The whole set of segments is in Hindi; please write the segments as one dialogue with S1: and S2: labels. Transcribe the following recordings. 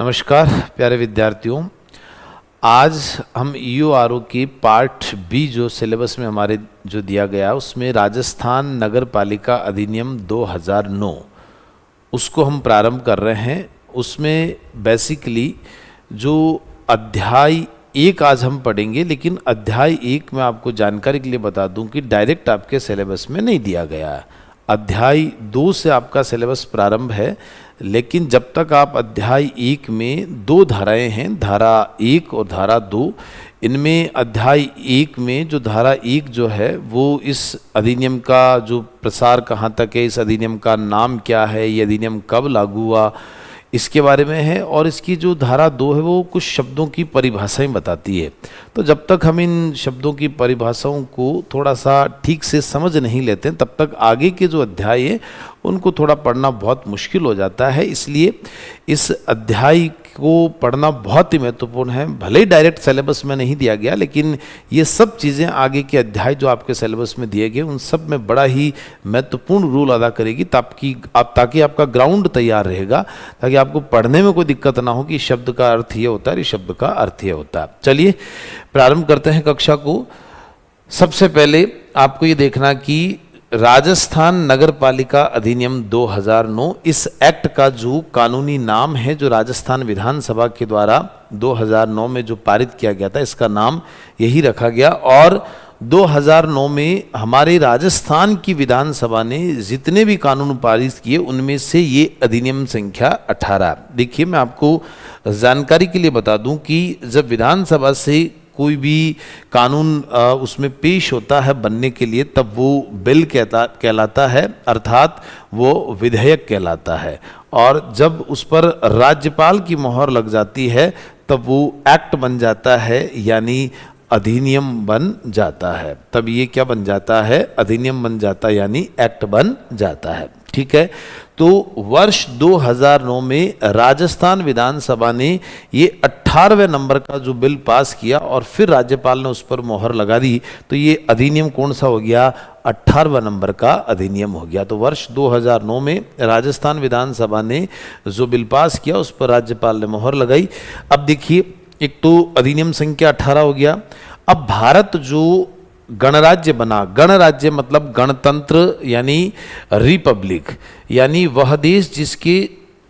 S1: नमस्कार प्यारे विद्यार्थियों, आज हम ईओआरओ की पार्ट बी जो सिलेबस में हमारे जो दिया गया उसमें राजस्थान नगर पालिका अधिनियम 2009 उसको हम प्रारंभ कर रहे हैं। उसमें बेसिकली जो अध्याय 1 आज हम पढ़ेंगे, लेकिन अध्याय 1 में आपको जानकारी के लिए बता दूं कि डायरेक्ट आपके सिलेबस में नहीं दिया गया है। अध्याय 2 से आपका सिलेबस प्रारंभ है, लेकिन जब तक आप अध्याय 1 में 2 धाराएं हैं, धारा 1 और धारा 2, इनमें अध्याय 1 में जो धारा 1 जो है वो इस अधिनियम का जो प्रसार कहाँ तक है, इस अधिनियम का नाम क्या है, ये अधिनियम कब लागू हुआ, इसके बारे में है। और इसकी जो धारा 2 है वो कुछ शब्दों की परिभाषाएं बताती है। तो जब तक हम इन शब्दों की परिभाषाओं को थोड़ा सा ठीक से समझ नहीं लेते हैं, तब तक आगे के जो अध्याय है उनको थोड़ा पढ़ना बहुत मुश्किल हो जाता है। इसलिए इस अध्याय को पढ़ना बहुत ही महत्वपूर्ण है। भले ही डायरेक्ट सिलेबस में नहीं दिया गया, लेकिन ये सब चीज़ें आगे के अध्याय जो आपके सिलेबस में दिए गए उन सब में बड़ा ही महत्वपूर्ण रोल अदा करेगी, ताकि आपका ग्राउंड तैयार रहेगा, ताकि आपको पढ़ने में कोई दिक्कत ना हो कि शब्द का अर्थ ये होता है, इस शब्द का अर्थ ये होता है। चलिए प्रारंभ करते हैं कक्षा को। सबसे पहले आपको ये देखना कि राजस्थान नगर पालिका अधिनियम 2009 इस एक्ट का जो कानूनी नाम है, जो राजस्थान विधानसभा के द्वारा 2009 में जो पारित किया गया था, इसका नाम यही रखा गया। और 2009 में हमारे राजस्थान की विधानसभा ने जितने भी कानून पारित किए उनमें से ये अधिनियम संख्या 18। देखिए, मैं आपको जानकारी के लिए बता दूं कि जब विधानसभा से कोई भी कानून उसमें पेश होता है बनने के लिए, तब वो बिल कहलाता है, अर्थात वो विधेयक कहलाता है। और जब उस पर राज्यपाल की मोहर लग जाती है तब वो एक्ट बन जाता है, यानी अधिनियम बन जाता है। तब ये क्या बन जाता है? अधिनियम बन जाता है, यानी एक्ट बन जाता है। ठीक है। तो वर्ष 2009 में राजस्थान विधानसभा ने ये 18वें नंबर का जो बिल पास किया और फिर राज्यपाल ने उस पर मोहर लगा दी, तो ये अधिनियम कौन सा हो गया? 18वां नंबर का अधिनियम हो गया। तो वर्ष 2009 में राजस्थान विधानसभा ने जो बिल पास किया उस पर राज्यपाल ने मोहर लगाई। अब देखिए, एक तो अधिनियम संख्या 18 हो गया। अब भारत जो गणराज्य बना, गणराज्य मतलब गणतंत्र यानी रिपब्लिक, यानी वह देश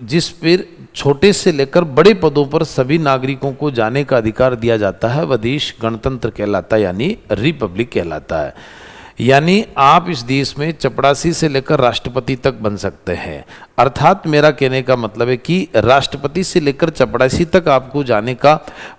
S1: जिस पर छोटे से लेकर बड़े पदों पर सभी नागरिकों को जाने का अधिकार दिया जाता है, वह देश गणतंत्र कहलाता है, यानी रिपब्लिक कहलाता है। यानी आप इस देश में चपरासी से लेकर राष्ट्रपति तक बन सकते हैं। अर्थात मेरा कहने का मतलब है कि राष्ट्रपति से लेकर चपरासी तक आपको जाने का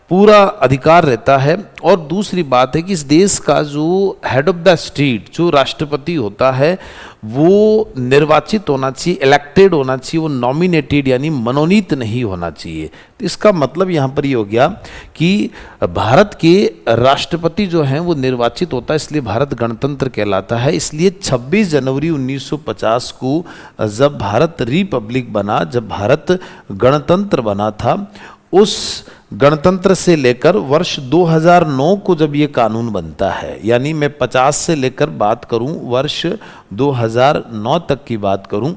S1: पूरा अधिकार रहता है। और दूसरी बात है कि इस देश का जो हेड ऑफ द स्टेट, जो राष्ट्रपति होता है, वो निर्वाचित होना चाहिए, इलेक्टेड होना चाहिए, वो नॉमिनेटेड यानी मनोनीत नहीं होना चाहिए। तो इसका मतलब यहाँ पर ये हो गया कि भारत के राष्ट्रपति जो हैं वो निर्वाचित होता है, इसलिए भारत गणतंत्र कहलाता है। इसलिए 26 जनवरी 1950 को जब भारत रिपब्लिक बना, जब भारत गणतंत्र बना था, उस गणतंत्र से लेकर वर्ष 2009 को जब ये कानून बनता है, यानी मैं 50 से लेकर बात करूं, वर्ष 2009 तक की बात करूं,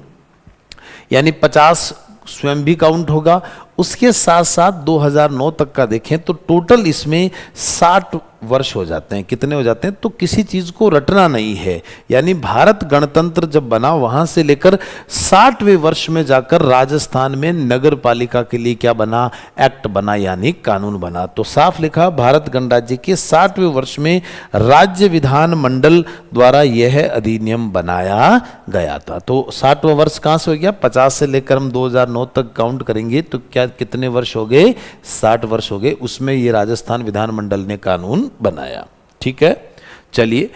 S1: यानी 50 स्वयं भी काउंट होगा, उसके साथ साथ 2009 तक का देखें तो टोटल इसमें 60 वर्ष हो जाते हैं। कितने हो जाते हैं? तो किसी चीज़ को रटना नहीं है। यानी भारत गणतंत्र जब बना वहाँ से लेकर 60वें वर्ष में जाकर राजस्थान में नगर पालिका के लिए क्या बना? एक्ट बना, यानी कानून बना। तो साफ लिखा, भारत गणराज्य के 60वें वर्ष में राज्य विधान मंडल द्वारा यह अधिनियम बनाया गया था। तो 60वां वर्ष कहाँ से हो गया? 50 से लेकर हम 2009 तक काउंट करेंगे तो क्या कितने वर्ष हो गए? 60 वर्ष हो गए। उसमें ये राजस्थान विधानमंडल ने कानून बनाया। ठीक है, चलिए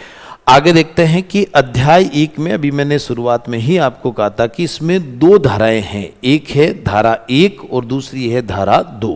S1: आगे देखते हैं कि अध्याय 1 में अभी मैंने शुरुआत में ही आपको कहा था कि इसमें 2 धाराएं हैं। एक है धारा 1 और दूसरी है धारा 2।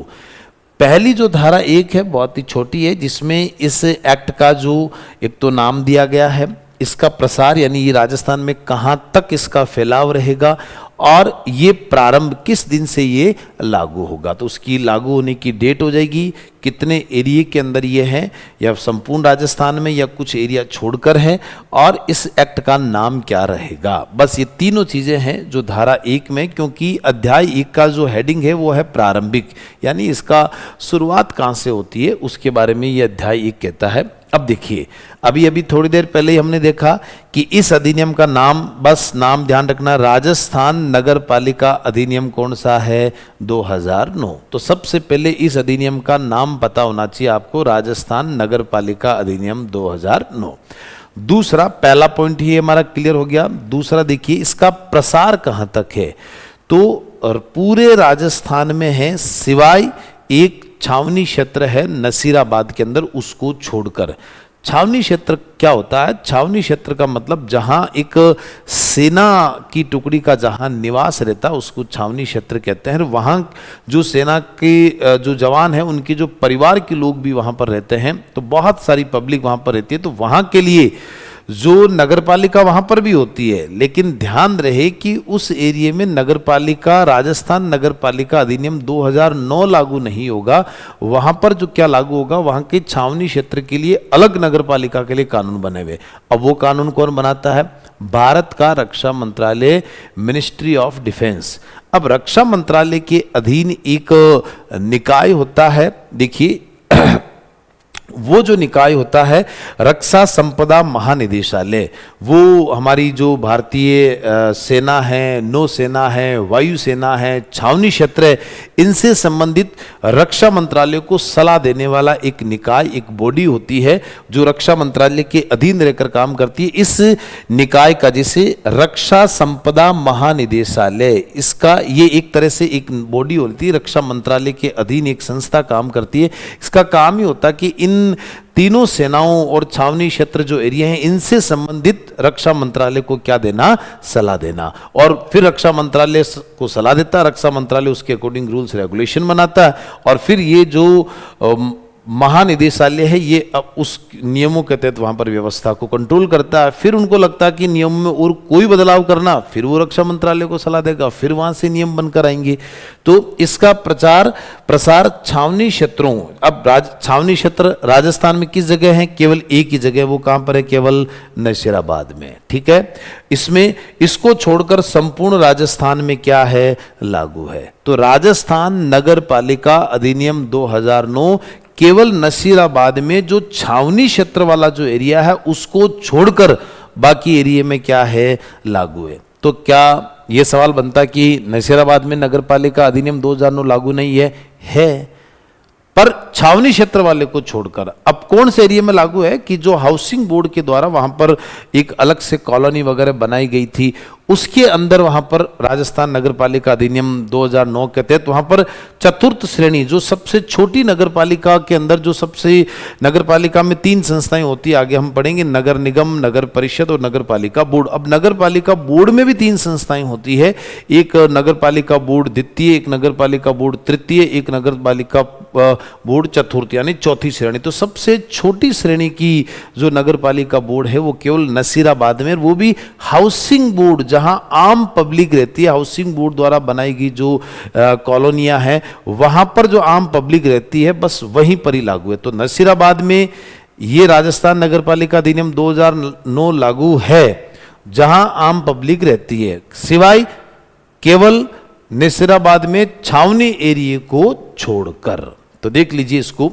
S1: पहली जो धारा 1 है बहुत ही छोटी है, जिसमें इस एक्ट का जो एक तो नाम दिया गया है, इसका प्रसार यानी ये राजस्थान में कहाँ तक इसका फैलाव रहेगा, और ये प्रारंभ किस दिन से ये लागू होगा, तो उसकी लागू होने की डेट हो जाएगी, कितने एरिया के अंदर ये है, या संपूर्ण राजस्थान में या कुछ एरिया छोड़कर है, और इस एक्ट का नाम क्या रहेगा। बस ये तीनों चीजें हैं जो धारा 1 में, क्योंकि अध्याय 1 का जो हेडिंग है वो है प्रारंभिक, यानी इसका शुरुआत कहां से होती है उसके बारे में ये अध्याय 1 कहता है। अब देखिए, अभी थोड़ी देर पहले ही हमने देखा कि इस अधिनियम का नाम, बस नाम ध्यान रखना, राजस्थान नगर पालिका अधिनियम कौन सा है, 2009। तो सबसे पहले इस अधिनियम का नाम पता होना चाहिए आपको, राजस्थान नगर पालिका अधिनियम 2009। दूसरा, पहला पॉइंट ही हमारा क्लियर हो गया। दूसरा देखिए, इसका प्रसार कहां तक है, तो पूरे राजस्थान में है, सिवाय एक छावनी क्षेत्र है नसीराबाद के अंदर, उसको छोड़कर। छावनी क्षेत्र क्या होता है, छावनी क्षेत्र का मतलब जहां एक सेना की टुकड़ी का जहां निवास रहता है उसको छावनी क्षेत्र कहते हैं। वहां जो सेना के जो जवान हैं उनके जो परिवार के लोग भी वहां पर रहते हैं, तो बहुत सारी पब्लिक वहां पर रहती है, तो वहां के लिए जो नगरपालिका वहां पर भी होती है, लेकिन ध्यान रहे कि उस एरिया में नगरपालिका, राजस्थान नगरपालिका अधिनियम 2009 लागू नहीं होगा। वहां पर जो क्या लागू होगा, वहां के छावनी क्षेत्र के लिए अलग नगरपालिका के लिए कानून बने हुए। अब वो कानून कौन बनाता है, भारत का रक्षा मंत्रालय, मिनिस्ट्री ऑफ डिफेंस। अब रक्षा मंत्रालय के अधीन एक निकाय होता है, देखिए वो जो निकाय होता है रक्षा संपदा महानिदेशालय, वो हमारी जो भारतीय सेना है, नौसेना है, वायुसेना है, छावनी क्षेत्र है, इनसे संबंधित रक्षा मंत्रालय को सलाह देने वाला एक निकाय, एक बॉडी होती है जो रक्षा मंत्रालय के अधीन रहकर काम करती है। इस निकाय का, जिसे रक्षा संपदा महानिदेशालय, इसका ये एक तरह से एक बॉडी होती है, रक्षा मंत्रालय के अधीन एक संस्था काम करती है। इसका काम ही होता है कि इन तीनों सेनाओं और छावनी क्षेत्र जो एरिया हैं इनसे संबंधित रक्षा मंत्रालय को क्या देना, सलाह देना, और फिर रक्षा मंत्रालय को सलाह देता है, रक्षा मंत्रालय उसके अकॉर्डिंग रूल्स रेगुलेशन बनाता है, और फिर ये जो महानिदेशालय है ये अब उस नियमों के तहत वहां पर व्यवस्था को कंट्रोल करता है। फिर उनको लगता है कि नियम में और कोई बदलाव करना, फिर वो रक्षा मंत्रालय को सलाह देगा, फिर वहां से नियम बनकर आएंगे। तो इसका प्रसार छावनी क्षेत्रों, अब छावनी क्षेत्र राजस्थान में किस जगह है, केवल एक ही जगह, वो कहां पर है, केवल नसीराबाद में, ठीक है। इसमें इसको छोड़कर संपूर्ण राजस्थान में क्या है, लागू है। तो राजस्थान नगर पालिका अधिनियम 2009 केवल नसीराबाद में जो छावनी क्षेत्र वाला जो एरिया है उसको छोड़कर बाकी एरिया में क्या है, लागू है। तो क्या यह सवाल बनता कि नसीराबाद में नगरपालिका अधिनियम 2009 लागू नहीं है, पर छावनी क्षेत्र वाले को छोड़कर। अब कौन से एरिया में लागू है कि जो हाउसिंग बोर्ड के द्वारा वहां पर एक अलग से कॉलोनी वगैरह बनाई गई थी, उसके अंदर वहां पर राजस्थान नगरपालिका अधिनियम 2009 के तहत वहां पर चतुर्थ श्रेणी, जो सबसे छोटी नगरपालिका के अंदर, जो सबसे नगरपालिका में 3 संस्थाएं होती है, आगे हम पढ़ेंगे, नगर निगम, नगर परिषद और नगरपालिका बोर्ड। अब नगरपालिका बोर्ड में भी 3 संस्थाएं होती है, एक नगरपालिका बोर्ड द्वितीय, एक नगरपालिका बोर्ड तृतीय, एक नगरपालिका बोर्ड चतुर्थ, यानी चौथी श्रेणी। तो सबसे छोटी श्रेणी की जो नगरपालिका बोर्ड है वो केवल नसीराबाद में, वो भी हाउसिंग बोर्ड, जहां आम पब्लिक रहती है, हाउसिंग बोर्ड द्वारा बनाई गई जो कॉलोनियां हैं वहां पर जो आम पब्लिक रहती है, बस वहीं पर ही लागू है। तो नसीराबाद में ये राजस्थान नगरपालिका अधिनियम 2009 लागू है जहां आम पब्लिक रहती है, सिवाय केवल नसीराबाद में छावनी एरिया को छोड़कर। तो देख लीजिए इसको,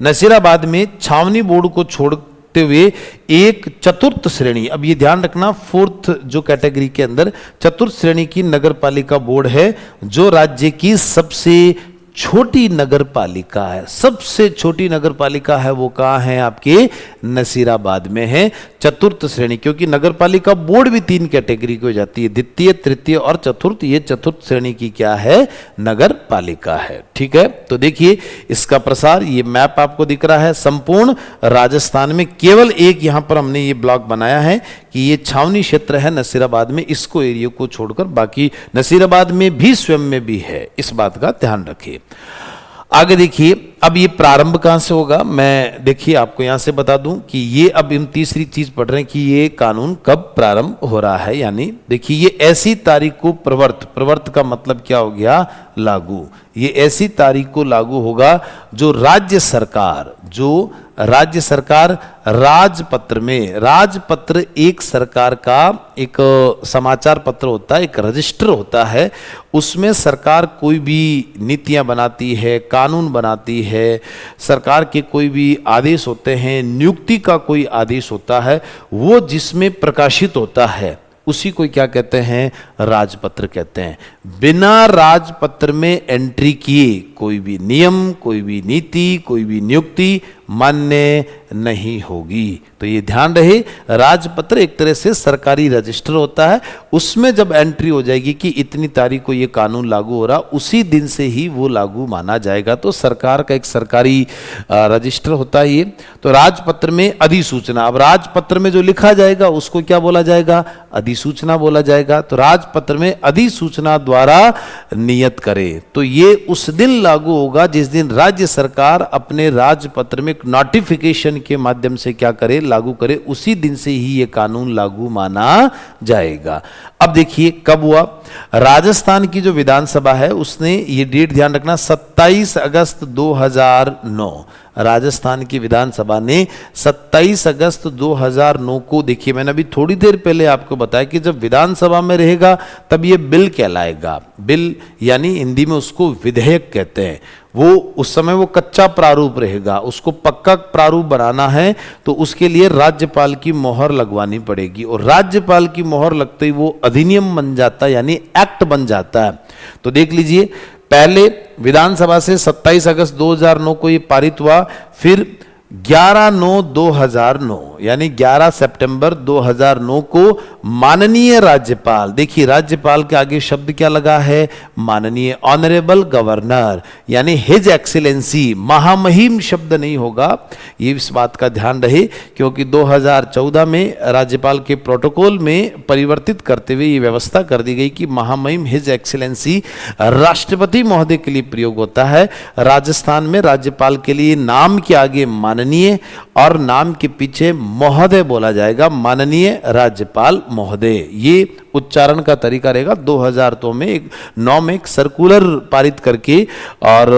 S1: नसीराबाद में छावनी बोर्ड को छोड़ते हुए एक चतुर्थ श्रेणी, अब ये ध्यान रखना, 4th जो कैटेगरी के अंदर चतुर्थ श्रेणी की नगरपालिका बोर्ड है, जो राज्य की सबसे छोटी नगरपालिका है। सबसे छोटी नगरपालिका है वो कहाँ है, आपके नसीराबाद में है, चतुर्थ श्रेणी। क्योंकि नगरपालिका बोर्ड भी 3 कैटेगरी की हो जाती है, द्वितीय, तृतीय और चतुर्थ। ये चतुर्थ श्रेणी की क्या है, नगरपालिका है, ठीक है। तो देखिए इसका प्रसार, ये मैप आपको दिख रहा है, संपूर्ण राजस्थान में केवल एक यहां पर हमने ये ब्लॉक बनाया है कि ये छावनी क्षेत्र है नसीराबाद में, इसको एरिया को छोड़कर बाकी नसीराबाद में भी स्वयं में भी है, इस बात का ध्यान रखिए। आगे देखिए, अब ये प्रारंभ कहाँ से होगा, मैं देखिए आपको यहाँ से बता दूं कि ये अब हम तीसरी चीज पढ़ रहे हैं कि ये कानून कब प्रारंभ हो रहा है। यानी देखिए, ये ऐसी तारीख को प्रवर्त का मतलब क्या हो गया, लागू। ये ऐसी तारीख को लागू होगा जो राज्य सरकार राजपत्र में, राजपत्र एक सरकार का एक समाचार पत्र होता है, एक रजिस्टर होता है। उसमें सरकार कोई भी नीतियां बनाती है, कानून बनाती है, सरकार के कोई भी आदेश होते हैं, नियुक्ति का कोई आदेश होता है, वो जिसमें प्रकाशित होता है उसी को क्या कहते हैं, राजपत्र कहते हैं। बिना राजपत्र में एंट्री किए कोई भी नियम, कोई भी नीति, कोई भी नियुक्ति मान्य नहीं होगी। तो ये ध्यान रहे, राजपत्र एक तरह से सरकारी रजिस्टर होता है, उसमें जब एंट्री हो जाएगी कि इतनी तारीख को ये कानून लागू हो रहा, उसी दिन से ही वो लागू माना जाएगा। तो सरकार का एक सरकारी रजिस्टर होता है ये। तो राजपत्र में अधिसूचना, अब राजपत्र में जो लिखा जाएगा उसको क्या बोला जाएगा, अधिसूचना बोला जाएगा। तो राजपत्र में अधिसूचना द्वारा नियत करे, तो ये उस दिन लागू होगा जिस दिन राज्य सरकार अपने राजपत्र में नोटिफिकेशन के माध्यम से क्या करे, लागू करे, उसी दिन से ही ये कानून लागू माना जाएगा। अब देखिए कब हुआ, राजस्थान की जो विधानसभा है उसने, ये डेट ध्यान रखना, 27 अगस्त 2009, राजस्थान की विधानसभा ने 27 अगस्त 2009 को, देखिए मैंने अभी थोड़ी देर पहले आपको बताया कि जब विधानसभा में रहेगा तब ये बिल कहलाएगा। बिल यानी हिंदी में उसको विधेयक कहते हैं। वो उस समय वो कच्चा प्रारूप रहेगा, उसको पक्का प्रारूप बनाना है तो उसके लिए राज्यपाल की मोहर लगवानी पड़ेगी, और राज्यपाल की मोहर लगते ही वो अधिनियम बन जाता है, यानी एक्ट बन जाता है। तो देख लीजिए, पहले विधानसभा से 27 अगस्त 2009 को ये पारित हुआ, फिर 11/9/2009 यानी 11 सितंबर 2009 को माननीय राज्यपाल, देखिए राज्यपाल के आगे शब्द क्या लगा है, माननीय, ऑनरेबल गवर्नर, यानी हिज एक्सीलेंसी, महामहिम शब्द नहीं होगा, ये इस बात का ध्यान रहे, क्योंकि 2014 में राज्यपाल के प्रोटोकॉल में परिवर्तित करते हुए ये व्यवस्था कर दी गई कि महामहिम हिज एक्सीलेंसी राष्ट्रपति महोदय के लिए प्रयोग होता है। राजस्थान में राज्यपाल के लिए नाम के आगे माननीय और नाम के पीछे महोदय बोला जाएगा, माननीय राज्यपाल महोदय, ये उच्चारण का तरीका रहेगा। 2002 में 9 में एक सर्कुलर पारित करके और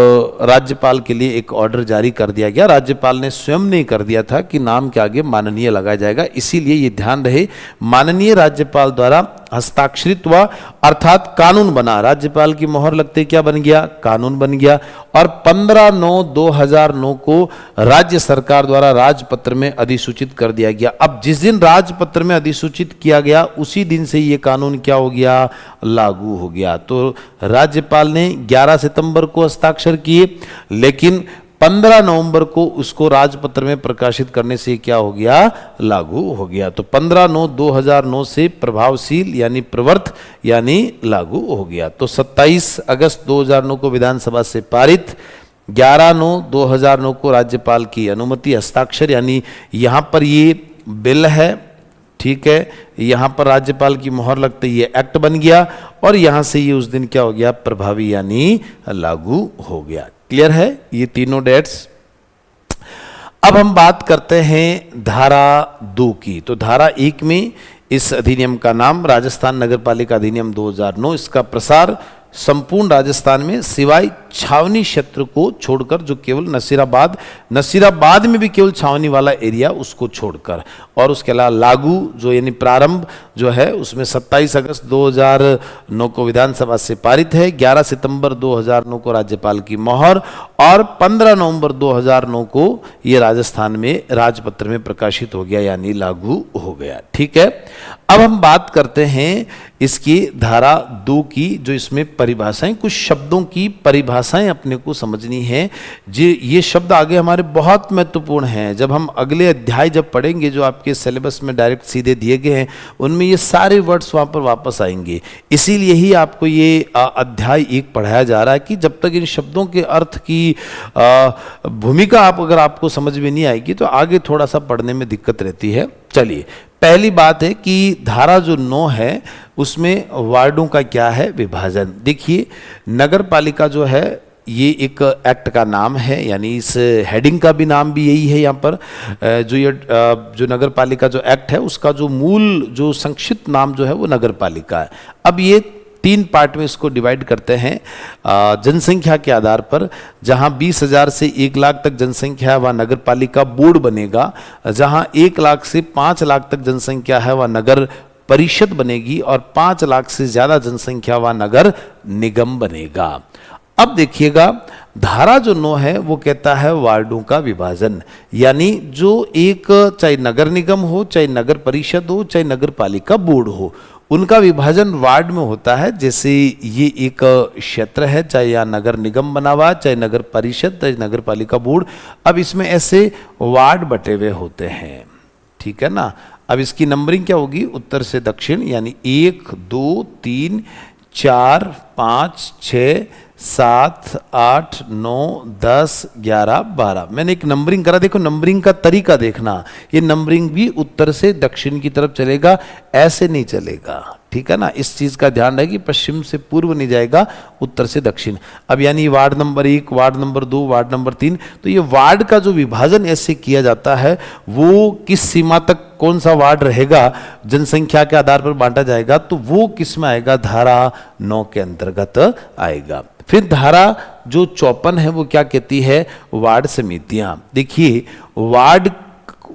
S1: राज्यपाल के लिए एक ऑर्डर जारी कर दिया गया। राज्यपाल ने स्वयं ने कर दिया था कि नाम के आगे माननीय लगाया जाएगा, इसीलिए ये ध्यान रहे, माननीय राज्यपाल द्वारा हस्ताक्षरित हुआ अर्थात कानून बना, राज्यपाल की मोहर लगते क्या बन गया, कानून बन गया। और 15/9/2009 को राज्य सरकार द्वारा राजपत्र में अधिसूचित कर दिया गया। अब जिस दिन राजपत्र में अधिसूचित किया गया उसी दिन से ये कानून क्या हो गया, लागू हो गया। तो राज्यपाल ने 11 सितंबर को हस्ताक्षर किए, लेकिन 15 नवंबर को उसको राजपत्र में प्रकाशित करने से क्या हो गया, लागू हो गया। तो 15/9/2009 से प्रभावशील यानी प्रवर्त यानी लागू हो गया। तो 27 अगस्त 2009 को विधानसभा से पारित, 11/9/2009 को राज्यपाल की अनुमति हस्ताक्षर, यानी यहां पर ये बिल है, ठीक है, यहां पर राज्यपाल की मोहर लगते ये एक्ट बन गया, और यहां से ये उस दिन क्या हो गया, प्रभावी यानी लागू हो गया। क्लियर है ये तीनों डेट्स। अब हम बात करते हैं धारा 2 की। तो धारा 1 में इस अधिनियम का नाम राजस्थान नगरपालिका अधिनियम 2009, इसका प्रसार संपूर्ण राजस्थान में सिवाय छावनी क्षेत्र को छोड़कर, जो केवल नसीराबाद में भी केवल छावनी वाला एरिया उसको छोड़कर, और उसके अलावा लागू जो यानी प्रारंभ जो है उसमें 27 अगस्त 2009 को विधानसभा से पारित है, 11 सितंबर 2009 को राज्यपाल की मोहर, और 15 नवंबर 2009 को ये राजस्थान में राजपत्र में प्रकाशित हो गया यानी लागू हो गया। ठीक है, अब हम बात करते हैं इसकी धारा 2 की, जो इसमें परिभाषाएं, कुछ शब्दों की परिभाषाएं अपने को समझनी है। ये शब्द आगे हमारे बहुत महत्वपूर्ण हैं, जब हम अगले अध्याय जब पढ़ेंगे जो आपके सिलेबस में डायरेक्ट सीधे दिए गए हैं, उनमें ये सारे वर्ड्स वहां पर वापस आएंगे। इसीलिए ही आपको ये अध्याय 1 पढ़ाया जा रहा है कि जब तक इन शब्दों के अर्थ की भूमिका अगर आपको समझ में नहीं आएगी तो आगे थोड़ा सा पढ़ने में दिक्कत रहती है। चलिए, पहली बात है कि धारा जो 9 है उसमें वार्डों का क्या है विभाजन। देखिए, नगर पालिका जो है ये एक एक्ट का नाम है, यानी इस हेडिंग का भी नाम भी यही है यहाँ पर। जो नगर पालिका जो एक्ट है उसका जो मूल जो संक्षिप्त नाम जो है वो नगर पालिका है। अब ये 3 पार्ट में इसको डिवाइड करते हैं जनसंख्या के आधार पर। जहाँ 20,000 से 1 लाख तक जनसंख्या है वहाँ नगर पालिका बोर्ड बनेगा, जहाँ 1 लाख से 5 लाख तक जनसंख्या है वहाँ नगर परिषद बनेगी, और 5 लाख से ज़्यादा जनसंख्या वहाँ नगर निगम बनेगा। अब देखिएगा धारा जो 9 है वो कहता है वार्डों का विभाजन, यानी जो एक चाहे नगर निगम हो, चाहे नगर परिषद हो, चाहे नगर पालिका बोर्ड हो, उनका विभाजन वार्ड में होता है। जैसे ये एक क्षेत्र है, चाहे यहाँ नगर निगम बना हुआ, चाहे नगर परिषद, चाहे नगर पालिका बोर्ड, अब इसमें ऐसे वार्ड बटे हुए होते हैं, ठीक है ना। अब इसकी नंबरिंग क्या होगी, उत्तर से दक्षिण, यानी 1 2 3 4 5 6 7 8 9 10 11 12। मैंने एक नंबरिंग करा, देखो नंबरिंग का तरीका देखना, ये नंबरिंग भी उत्तर से दक्षिण की तरफ चलेगा, ऐसे नहीं चलेगा, ठीक है ना। इस चीज का ध्यान रहे कि पश्चिम से पूर्व नहीं जाएगा, उत्तर से दक्षिण। अब यानी ward number 1, ward number 2, ward number 3, तो ये वार्ड का जो विभाजन ऐसे किया जाता है वो किस सीमा तक कौन सा वार्ड रहेगा जनसंख्या के आधार पर बांटा जाएगा, तो वो किस में आएगा, धारा 9 के अंतर्गत आएगा। फिर धारा जो 54 है वो क्या कहती है, वार्ड समितियां। देखिए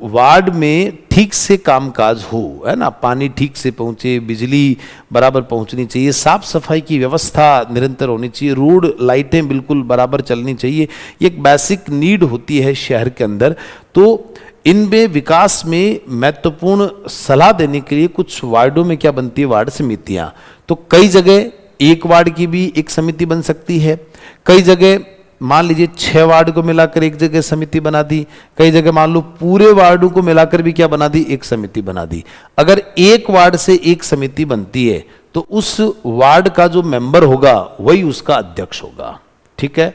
S1: वार्ड में ठीक से कामकाज हो, है ना, पानी ठीक से पहुंचे, बिजली बराबर पहुंचनी चाहिए, साफ सफाई की व्यवस्था निरंतर होनी चाहिए, रोड लाइटें बिल्कुल बराबर चलनी चाहिए, ये एक बेसिक नीड होती है शहर के अंदर। तो इनमें विकास में महत्वपूर्ण सलाह देने के लिए कुछ वार्डों में क्या बनती है, वार्ड समितियां। तो कई जगह एक वार्ड की भी एक समिति बन सकती है, कई जगह मान लीजिए 6 वार्ड को मिलाकर एक जगह समिति बना दी, कई जगह मान लो पूरे वार्डों को मिलाकर भी क्या बना दी, एक समिति बना दी। अगर एक वार्ड से एक समिति बनती है तो उस वार्ड का जो मेंबर होगा वही उसका अध्यक्ष होगा, ठीक है।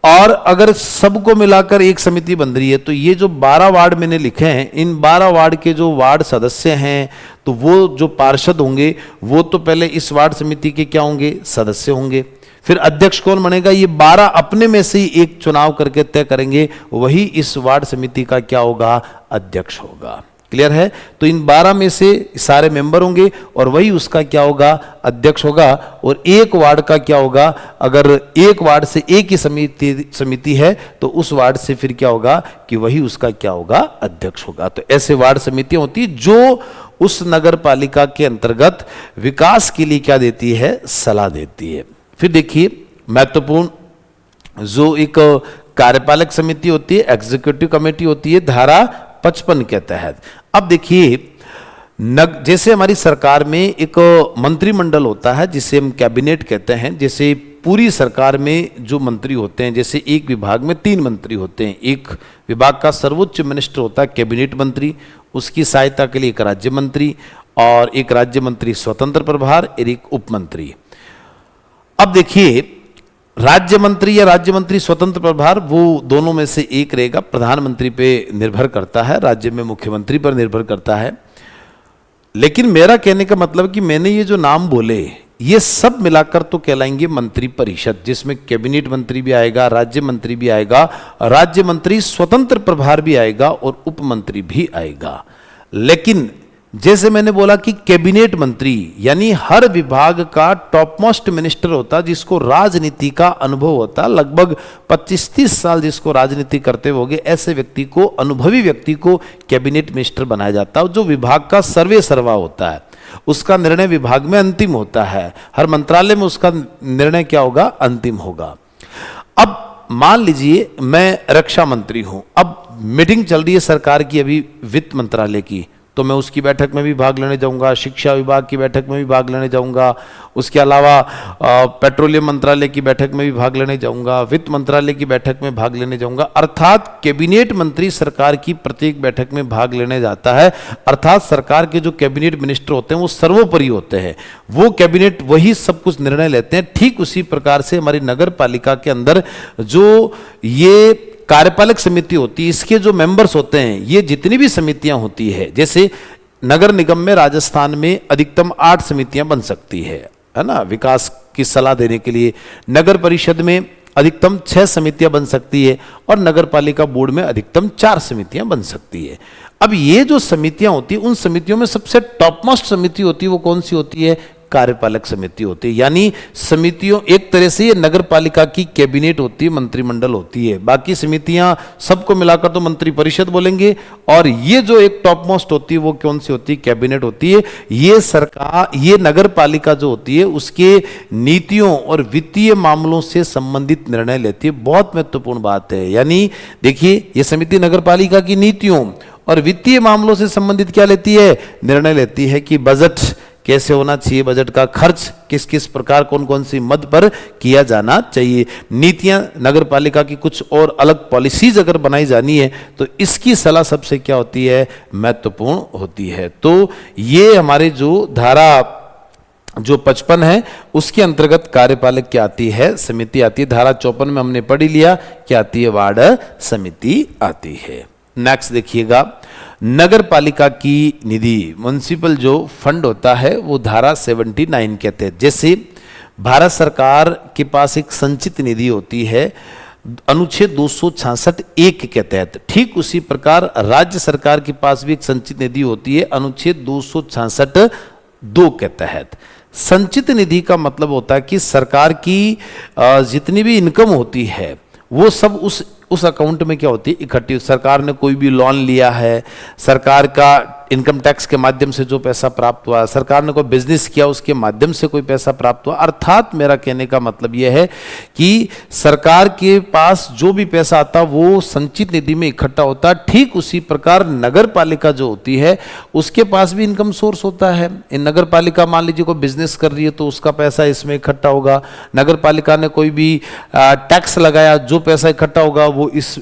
S1: और अगर सबको मिलाकर एक समिति बन रही है तो ये जो 12 वार्ड मैंने लिखे हैं, इन 12 वार्ड के जो वार्ड सदस्य हैं, तो वो जो पार्षद होंगे वो तो पहले इस वार्ड समिति के क्या होंगे, सदस्य होंगे। फिर अध्यक्ष कौन बनेगा, ये 12 अपने में से ही एक चुनाव करके तय करेंगे, वही इस वार्ड समिति का क्या होगा, अध्यक्ष होगा। क्लियर है। तो इन 12 में से सारे मेंबर होंगे और वही उसका क्या होगा, अध्यक्ष होगा। और एक वार्ड का क्या होगा, अगर एक वार्ड से एक ही समिति है तो उस वार्ड से फिर क्या होगा कि वही उसका क्या होगा, अध्यक्ष होगा। तो ऐसे वार्ड समितियां होती है जो उस नगर पालिका के अंतर्गत विकास के लिए क्या देती है, सलाह देती है। फिर देखिए महत्वपूर्ण जो एक कार्यपालक समिति होती है, एग्जीक्यूटिव कमेटी होती है, धारा 55 के तहत। अब देखिए जैसे हमारी सरकार में एक मंत्रिमंडल होता है जिसे हम कैबिनेट कहते हैं, जैसे पूरी सरकार में जो मंत्री होते हैं, जैसे एक विभाग में 3 मंत्री होते हैं, एक विभाग का सर्वोच्च मिनिस्टर होता है कैबिनेट मंत्री, उसकी सहायता के लिए एक राज्य मंत्री और एक राज्य मंत्री स्वतंत्र प्रभार और एक उप मंत्री। अब देखिए राज्य मंत्री या राज्य मंत्री स्वतंत्र प्रभार वो दोनों में से एक रहेगा, प्रधानमंत्री पे निर्भर करता है, राज्य में मुख्यमंत्री पर निर्भर करता है। लेकिन मेरा कहने का मतलब कि मैंने ये जो नाम बोले ये सब मिलाकर तो कहलाएंगे मंत्री परिषद, जिसमें कैबिनेट मंत्री भी आएगा, राज्य मंत्री भी आएगा, राज्य मंत्री स्वतंत्र प्रभार भी आएगा और उप मंत्री भी आएगा। लेकिन जैसे मैंने बोला कि कैबिनेट मंत्री यानी हर विभाग का टॉप मोस्ट मिनिस्टर होता, जिसको राजनीति का अनुभव होता, लगभग 25-30 साल जिसको राजनीति करते होंगे, ऐसे व्यक्ति को, अनुभवी व्यक्ति को कैबिनेट मिनिस्टर बनाया जाता है, जो विभाग का सर्वे सर्वा होता है, उसका निर्णय विभाग में अंतिम होता है, हर मंत्रालय में उसका निर्णय क्या होगा, अंतिम होगा। अब मान लीजिए मैं रक्षा मंत्री हूं, अब मीटिंग चल रही है सरकार की अभी वित्त मंत्रालय की, तो मैं उसकी बैठक में भी भाग लेने जाऊंगा, शिक्षा विभाग की बैठक में भी भाग लेने जाऊंगा, उसके अलावा पेट्रोलियम मंत्रालय की बैठक में भी भाग लेने जाऊंगा, वित्त मंत्रालय की बैठक में भाग लेने जाऊंगा। अर्थात कैबिनेट मंत्री सरकार की प्रत्येक बैठक में भाग लेने जाता है। अर्थात सरकार के जो कैबिनेट मिनिस्टर होते हैं वो सर्वोपरि होते हैं, वो कैबिनेट वही सब कुछ निर्णय लेते हैं। ठीक उसी प्रकार से हमारी नगर पालिका के अंदर जो ये कार्यपालक समिति होती है, इसके जो मेंबर्स होते हैं, ये जितनी भी समितियां होती है, जैसे नगर निगम में राजस्थान में अधिकतम 8 समितियां बन सकती है ना, विकास की सलाह देने के लिए। नगर परिषद में अधिकतम 6 समितियां बन सकती है और नगर पालिका बोर्ड में अधिकतम 4 समितियां बन सकती है। अब ये जो समितियां होती है, उन समितियों में सबसे टॉप मोस्ट समिति होती है, वो कौन सी होती है? कार्यपालक समिति होती है। यानी समितियों, एक तरह से ये नगर पालिका की कैबिनेट होती है, मंत्रिमंडल होती है। बाकी समितियां सबको मिलाकर तो मंत्री परिषद बोलेंगे, और ये जो एक टॉप मोस्ट होती है वो कौन सी होती है? कैबिनेट होती है। ये सरकार, ये नगर पालिका जो होती है उसके नीतियों और वित्तीय मामलों से संबंधित निर्णय लेती है। बहुत महत्वपूर्ण बात है। यानी देखिए, ये समिति नगर पालिका की नीतियों और वित्तीय मामलों से संबंधित क्या लेती है? निर्णय लेती है कि बजट कैसे होना चाहिए, बजट का खर्च किस किस प्रकार, कौन कौन सी मद पर किया जाना चाहिए। नीतियां, नगर पालिका की कुछ और अलग पॉलिसीज अगर बनाई जानी है तो इसकी सलाह सबसे क्या होती है? महत्वपूर्ण होती है। तो ये हमारे जो धारा जो 55 है उसके अंतर्गत कार्यपालक क्या आती है? समिति आती है। धारा 54 में हमने पढ़ लिया क्या आती है? वार्ड समिति आती है। नेक्स्ट देखिएगा, नगर पालिका की निधि, म्युनिसिपल जो फंड होता है वो धारा 79 के तहत, जैसे भारत सरकार के पास एक संचित निधि होती है अनुच्छेद 266(1) के तहत, ठीक उसी प्रकार राज्य सरकार के पास भी एक संचित निधि होती है अनुच्छेद 266(2) के तहत। संचित निधि का मतलब होता है कि सरकार की जितनी भी इनकम होती है वो सब उस अकाउंट में क्या होती है? इकट्ठी। सरकार ने कोई भी लोन लिया है, सरकार का इनकम टैक्स के माध्यम से जो पैसा प्राप्त हुआ, सरकार ने कोई बिजनेस किया उसके माध्यम से कोई पैसा प्राप्त हुआ, अर्थात मेरा कहने का मतलब यह है कि सरकार के पास जो भी पैसा आता वो संचित निधि में इकट्ठा होता। ठीक उसी प्रकार नगर पालिका जो होती है उसके पास भी इनकम सोर्स होता है। इन नगर पालिका मान लीजिए कोई बिजनेस कर रही है तो उसका पैसा इसमें इकट्ठा होगा। नगर पालिका ने कोई भी टैक्स लगाया, जो पैसा इकट्ठा होगा वो इस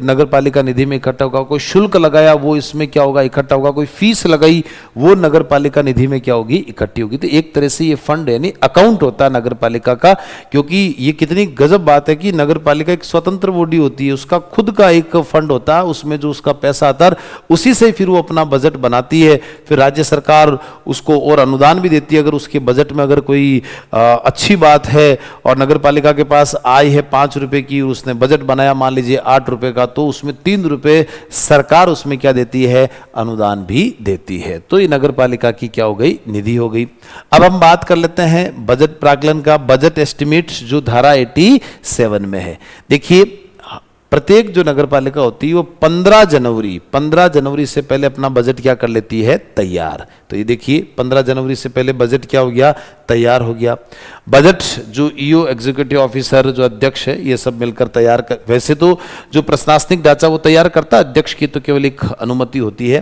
S1: नगर पालिका निधि में इकट्ठा होगा। कोई शुल्क लगाया वो इसमें क्या होगा? इकट्ठा होगा। कोई फीस लगाई वो नगर पालिका निधि में क्या होगी? इकट्ठी होगी। तो एक तरह से ये फंड यानी अकाउंट होता है नगर पालिका का। क्योंकि ये कितनी गजब बात है कि नगर पालिका एक स्वतंत्र बॉडी होती है, उसका खुद का एक फंड होता है, उसमें जो उसका पैसा आता है उसी से फिर वो अपना बजट बनाती है। फिर राज्य सरकार उसको और अनुदान भी देती है। अगर उसके बजट में अगर कोई अच्छी बात है और नगर पालिका के पास आय है 5 रुपए की, उसने बजट बनाया मान लीजिए 8 रुपए का, तो उसमें 3 रुपए सरकार उसमें क्या देती है? अनुदान भी देती है। तो ये नगर पालिका की क्या हो गई? निधि हो गई। अब हम बात कर लेते हैं बजट प्राकलन का। बजट एस्टिमेट जो धारा 87 में है, देखिए प्रत्येक जो नगर पालिका होती है वो 15 जनवरी से पहले अपना बजट क्या कर लेती है? तैयार। तो ये देखिए 15 जनवरी से पहले बजट क्या हो गया? तैयार हो गया। बजट जो ईओ एग्जीक्यूटिव ऑफिसर जो अध्यक्ष है ये सब मिलकर तैयार कर, वैसे तो जो प्रशासनिक ढांचा वो तैयार करता है, अध्यक्ष की तो केवल एक अनुमति होती है।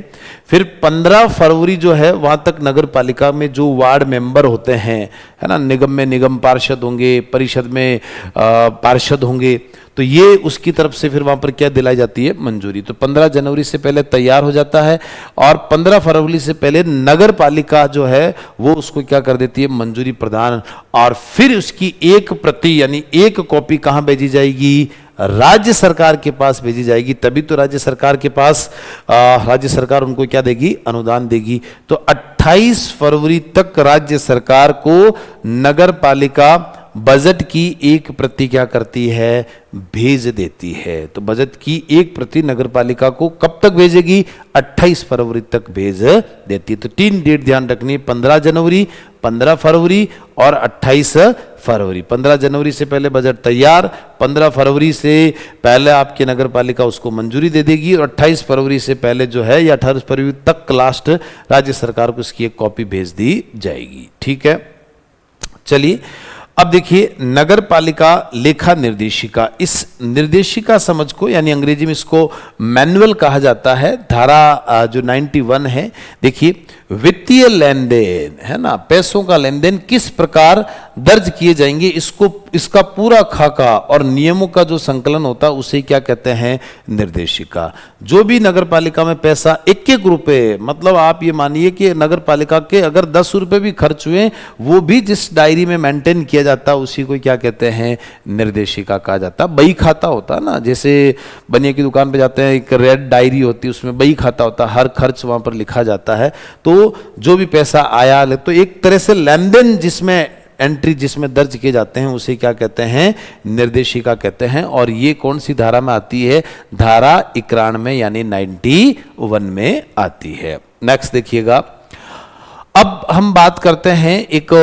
S1: फिर 15 फरवरी जो है वहां तक नगर पालिका में जो वार्ड मेंबर होते हैं, है ना, निगम में निगम पार्षद होंगे, परिषद में पार्षद होंगे, तो ये उसकी तरफ से फिर वहां पर क्या दिलाई जाती है? मंजूरी। तो 15 जनवरी से पहले तैयार हो जाता है और 15 फरवरी से पहले नगर पालिका जो है वो उसको क्या कर देती है? मंजूरी प्रदान। और फिर उसकी एक प्रति यानी एक कॉपी कहां भेजी जाएगी? राज्य सरकार के पास भेजी जाएगी। तभी तो राज्य सरकार के पास राज्य सरकार उनको क्या देगी? अनुदान देगी। तो 28 फरवरी तक राज्य सरकार को नगर पालिका बजट की एक प्रति क्या करती है? भेज देती है। तो बजट की एक प्रति नगर पालिका को कब तक भेजेगी? 28 फरवरी तक भेज देती है। तो 3 डेट ध्यान रखनी, 15 जनवरी, 15 फरवरी और 28 फरवरी। 15 जनवरी से पहले बजट तैयार, 15 फरवरी से पहले आपकी नगर पालिका उसको मंजूरी दे देगी और 28 फरवरी से पहले जो है या 18 फरवरी तक लास्ट राज्य सरकार को इसकी एक कॉपी भेज दी जाएगी। ठीक है, चलिए अब देखिए नगर पालिका लेखा निर्देशिका। इस निर्देशिका समझ को यानी अंग्रेजी में इसको मैनुअल कहा जाता है। धारा जो 91 है, देखिए वित्तीय लेन देन है ना, पैसों का लेन देन किस प्रकार दर्ज किए जाएंगे, इसका पूरा खाका और नियमों का जो संकलन होता है उसे क्या कहते हैं? निर्देशिका। जो भी नगर पालिका में पैसा 1-1 रुपए, मतलब आप ये मानिए कि नगर पालिका के अगर 10 रुपए भी खर्च हुए वो भी जिस डायरी में मेंटेन किया जाता है उसी को क्या कहते हैं? निर्देशिका कहा जाता है। बही खाता होता है ना, जैसे बनिया की दुकान पे जाते हैं, एक रेड डायरी होती है उसमें बही खाता होता है, हर खर्च वहां पर लिखा जाता है। तो जो भी पैसा आया, तो एक तरह से लेन देन जिसमें एंट्री जिसमें दर्ज किए जाते हैं उसे क्या कहते हैं, निर्देशिका कहते हैं। और ये कौन सी धारा में आती है, धारा 91 यानी 91 में आती है। नेक्स्ट देखिएगा, अब हम बात करते हैं एक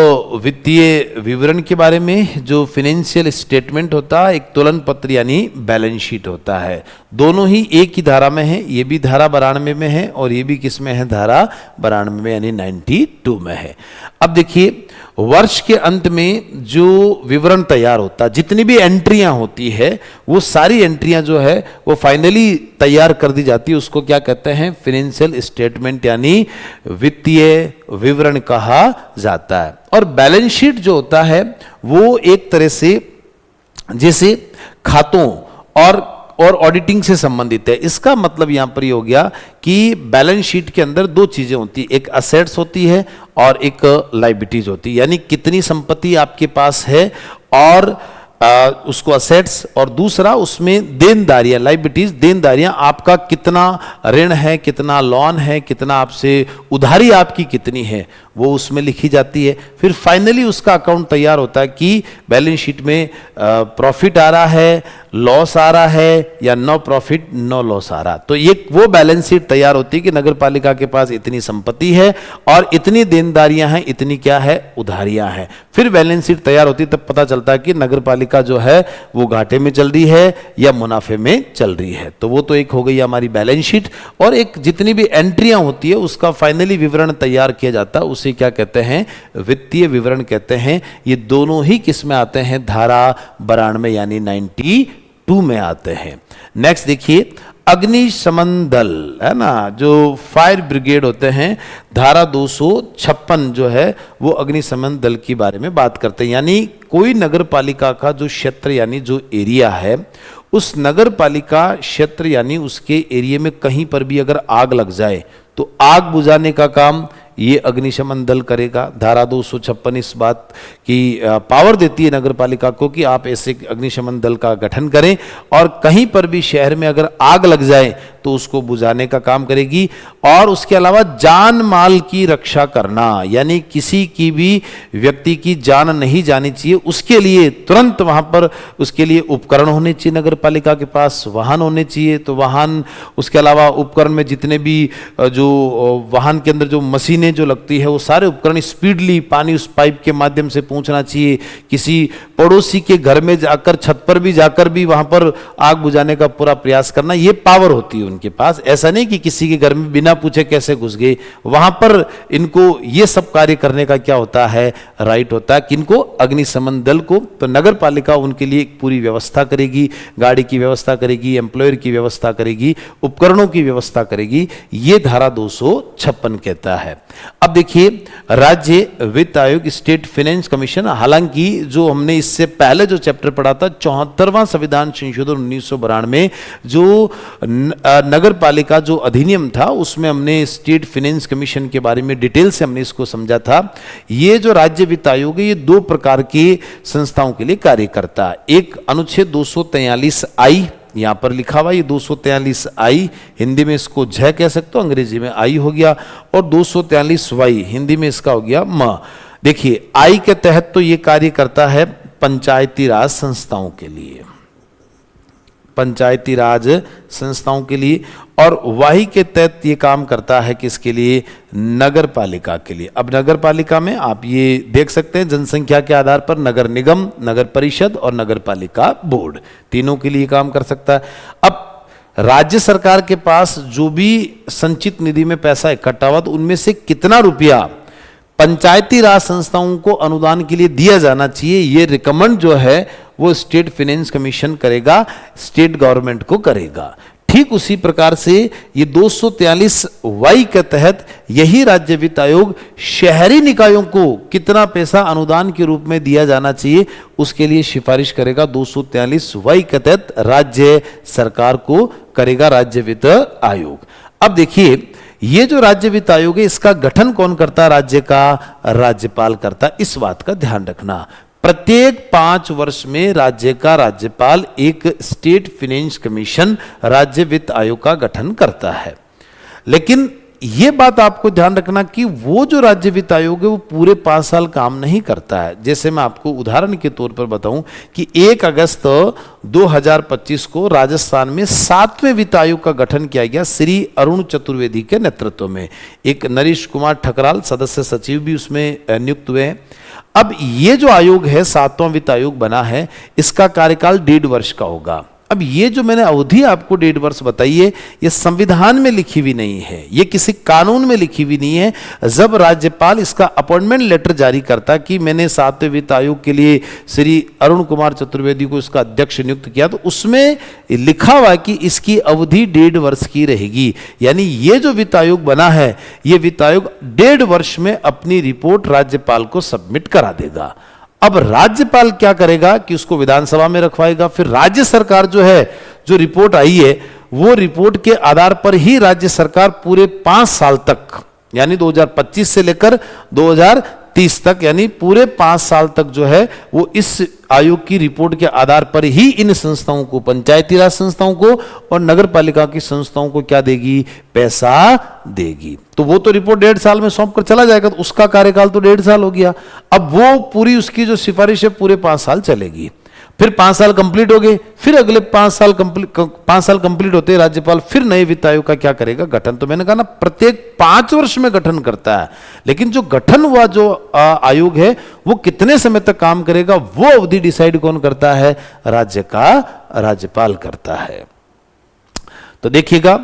S1: वित्तीय विवरण के बारे में। जो फाइनेंशियल स्टेटमेंट होता है, एक तुलन पत्र यानी बैलेंस शीट होता है। दोनों ही एक ही धारा में है, ये भी धारा 92 में है और ये भी किस में है, धारा 92 में यानी 92 में है। अब देखिए, वर्ष के अंत में जो विवरण तैयार होता है, जितनी भी एंट्रियां होती है वो सारी एंट्रियां जो है वो फाइनली तैयार कर दी जाती है, उसको क्या कहते हैं, फाइनेंशियल स्टेटमेंट यानी वित्तीय विवरण कहा जाता है। और बैलेंस शीट जो होता है वो एक तरह से जैसे खातों और ऑडिटिंग से संबंधित है। इसका मतलब यहां पर ये हो गया कि बैलेंस शीट के अंदर दो चीजें होती है, एक असेट्स होती है और एक लायबिलिटीज होती है। यानी कितनी संपत्ति आपके पास है और उसको असेट्स, और दूसरा उसमें देनदारियां, लायबिलिटीज, देनदारियां, आपका कितना ऋण है, कितना लोन है, कितना आपसे उधारी आपकी कितनी है, वो उसमें लिखी जाती है। फिर फाइनली उसका अकाउंट तैयार होता है कि बैलेंस शीट में प्रॉफिट आ रहा है, लॉस आ रहा है, या नो प्रॉफिट नो लॉस आ रहा। तो ये वो बैलेंस शीट तैयार होती है कि नगर पालिका के पास इतनी संपत्ति है और इतनी देनदारियां हैं, इतनी क्या है, उधारियां हैं। फिर बैलेंस शीट तैयार होती है, तब पता चलता है कि नगर पालिका जो है वो घाटे में चल रही है या मुनाफे में चल रही है। तो वो तो एक हो गई हमारी बैलेंस शीट। और एक जितनी भी एंट्रियां होती है उसका फाइनली विवरण तैयार किया जाता है, उसे क्या कहते हैं, वित्तीय विवरण कहते हैं। ये दोनों ही किस में आते हैं, धारा 92 यानी 92 में आते हैं। नेक्स्ट देखिए, अग्निशमन दल है ना, जो फायर ब्रिगेड होते हैं, धारा 256 जो है वो अग्निशमन दल के बारे में बात करते हैं। यानी कोई नगर पालिका का जो क्षेत्र यानी जो एरिया है, उस नगर पालिका क्षेत्र यानी उसके एरिया में कहीं पर भी अगर आग लग जाए तो आग बुझाने का काम ये अग्निशमन दल करेगा। धारा 256 इस बात की पावर देती है नगर पालिका को कि आप ऐसे अग्निशमन दल का गठन करें और कहीं पर भी शहर में अगर आग लग जाए तो उसको बुझाने का काम करेगी। और उसके अलावा जान माल की रक्षा करना, यानी किसी की भी व्यक्ति की जान नहीं जानी चाहिए, उसके लिए तुरंत वहां पर उसके लिए उपकरण होने चाहिए, नगर पालिका के पास वाहन होने चाहिए। तो वाहन, उसके अलावा उपकरण में जितने भी जो वाहन के अंदर जो मशीनें जो लगती है वो सारे उपकरण स्पीडली पानी उस पाइप के माध्यम से पहुंचना चाहिए। किसी पड़ोसी के घर में जाकर, छत पर भी जाकर भी वहां पर आग बुझाने का पूरा प्रयास करना, ये पावर होती है उनके पास। ऐसा नहीं कि किसी के घर में बिना पूछे कैसे घुस गए, वहां पर इनको ये सब कार्य करने का क्या होता है, राइट होता है। किनको, अग्निशमन दल को। तो नगर पालिका उनके लिए एक पूरी व्यवस्था करेगी, गाड़ी की व्यवस्था करेगी, एम्प्लॉयर की व्यवस्था करेगी, उपकरणों की व्यवस्था करेगी। ये धारा 256 कहता है। अब देखिए, राज्य वित्त आयोग, स्टेट फाइनेंस कमीशन, हालांकि जो हमने इससे पहले जो चैप्टर पढ़ा था 74वां संविधान संशोधन 1992, जो नगर पालिका जो अधिनियम था उसमें हमने स्टेट फाइनेंस कमीशन के बारे में डिटेल से हमने इसको समझा था। ये जो राज्य वित्त आयोग है ये दो प्रकार की संस्थाओं के लिए कार्य करता है। एक अनुच्छेद 243I यहां पर लिखा हुआ, ये 243I, हिंदी में इसको झ कह सकते हो, अंग्रेजी में आई हो गया, और 243Y हिंदी में इसका हो गया म। देखिए, आई के तहत तो ये कार्य करता है पंचायती राज संस्थाओं के लिए, पंचायती राज संस्थाओं के लिए, और वाही के तहत ये काम करता है किसके लिए, नगर पालिका के लिए। अब नगर पालिका में आप ये देख सकते हैं जनसंख्या के आधार पर नगर निगम, नगर परिषद और नगर पालिका बोर्ड, तीनों के लिए काम कर सकता है। अब राज्य सरकार के पास जो भी संचित निधि में पैसा इकट्ठा हुआ तो उनमें से कितना रुपया पंचायती राज संस्थाओं को अनुदान के लिए दिया जाना चाहिए, ये रिकमेंड जो है वो स्टेट फाइनेंस कमीशन करेगा, स्टेट गवर्नमेंट को करेगा। ठीक उसी प्रकार से ये 243Y के तहत यही राज्य वित्त आयोग शहरी निकायों को कितना पैसा अनुदान के रूप में दिया जाना चाहिए उसके लिए सिफारिश करेगा। 243Y के तहत राज्य सरकार को करेगा राज्य वित्त आयोग। अब देखिए, ये जो राज्य वित्त आयोग है इसका गठन कौन करता है, राज्य का राज्यपाल करता है। इस बात का ध्यान रखना, प्रत्येक 5 वर्ष में राज्य का राज्यपाल एक स्टेट फाइनेंस कमीशन, राज्य वित्त आयोग का गठन करता है। लेकिन ये बात आपको ध्यान रखना कि वो जो राज्य वित्त आयोग है वो पूरे 5 साल काम नहीं करता है। जैसे मैं आपको उदाहरण के तौर पर बताऊं कि 1 अगस्त 2025 को राजस्थान में 7वें वित्त आयोग का गठन किया गया श्री अरुण चतुर्वेदी के नेतृत्व में। एक नरेश कुमार ठकराल सदस्य सचिव भी उसमें नियुक्त हुए हैं। अब ये जो आयोग है, 7वां वित्त आयोग बना है, इसका कार्यकाल 1.5 वर्ष का होगा। अब ये जो मैंने अवधि आपको 1.5 वर्ष बताई है, ये संविधान में लिखी हुई नहीं है, ये किसी कानून में लिखी हुई नहीं है। जब राज्यपाल इसका अपॉइंटमेंट लेटर जारी करता कि मैंने 7वें वित्त आयोग के लिए श्री अरुण कुमार चतुर्वेदी को इसका अध्यक्ष नियुक्त किया, तो उसमें लिखा हुआ कि इसकी अवधि 1.5 वर्ष की रहेगी। यानी ये जो वित्त आयोग बना है, ये वित्त आयोग 1.5 वर्ष में अपनी रिपोर्ट राज्यपाल को सबमिट करा देगा। अब राज्यपाल क्या करेगा कि उसको विधानसभा में रखवाएगा, फिर राज्य सरकार जो है, जो रिपोर्ट आई है, वो रिपोर्ट के आधार पर ही राज्य सरकार पूरे 5 साल तक, यानी 2025 से लेकर 2030 तक, यानी पूरे 5 साल तक जो है वो इस आयोग की रिपोर्ट के आधार पर ही इन संस्थाओं को, पंचायती राज संस्थाओं को और नगर पालिका की संस्थाओं को क्या देगी, पैसा देगी। तो वो तो रिपोर्ट 1.5 साल में सौंप कर चला जाएगा, तो उसका कार्यकाल तो 1.5 साल हो गया। अब वो पूरी उसकी जो सिफारिश है पूरे 5 साल चलेगी। फिर 5 साल कंप्लीट हो गए, फिर अगले 5 साल कंप्लीट होते राज्यपाल फिर नए वित्त आयोग का क्या करेगा, गठन। तो मैंने कहा ना, प्रत्येक 5 वर्ष में गठन करता है, लेकिन जो गठन हुआ जो आयोग है वो कितने समय तक काम करेगा, वो अवधि डिसाइड कौन करता है, राज्य का राज्यपाल करता है। तो देखिएगा,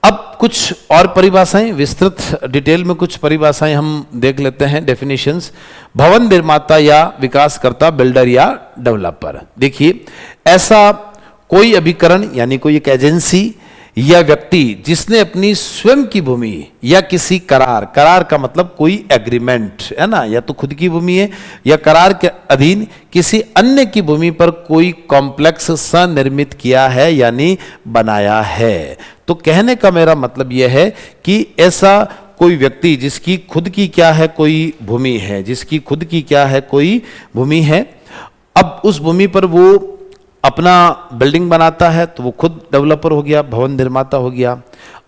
S1: अब कुछ और परिभाषाएं, विस्तृत डिटेल में कुछ परिभाषाएं हम देख लेते हैं, डेफिनेशंस। भवन निर्माता या विकासकर्ता, बिल्डर या डेवलपर। देखिए, ऐसा कोई अभिकरण यानी कोई एक एजेंसी या व्यक्ति जिसने अपनी स्वयं की भूमि या किसी करार का मतलब कोई एग्रीमेंट है ना, या तो खुद की भूमि है या करार के अधीन किसी अन्य की भूमि पर कोई कॉम्प्लेक्स स्वनिर्मित किया है यानी बनाया है। तो कहने का मेरा मतलब यह है कि ऐसा कोई व्यक्ति जिसकी खुद की क्या है, कोई भूमि है, जिसकी खुद की क्या है, कोई भूमि है, अब उस भूमि पर वो अपना बिल्डिंग बनाता है, तो वो खुद डेवलपर हो गया, भवन निर्माता हो गया।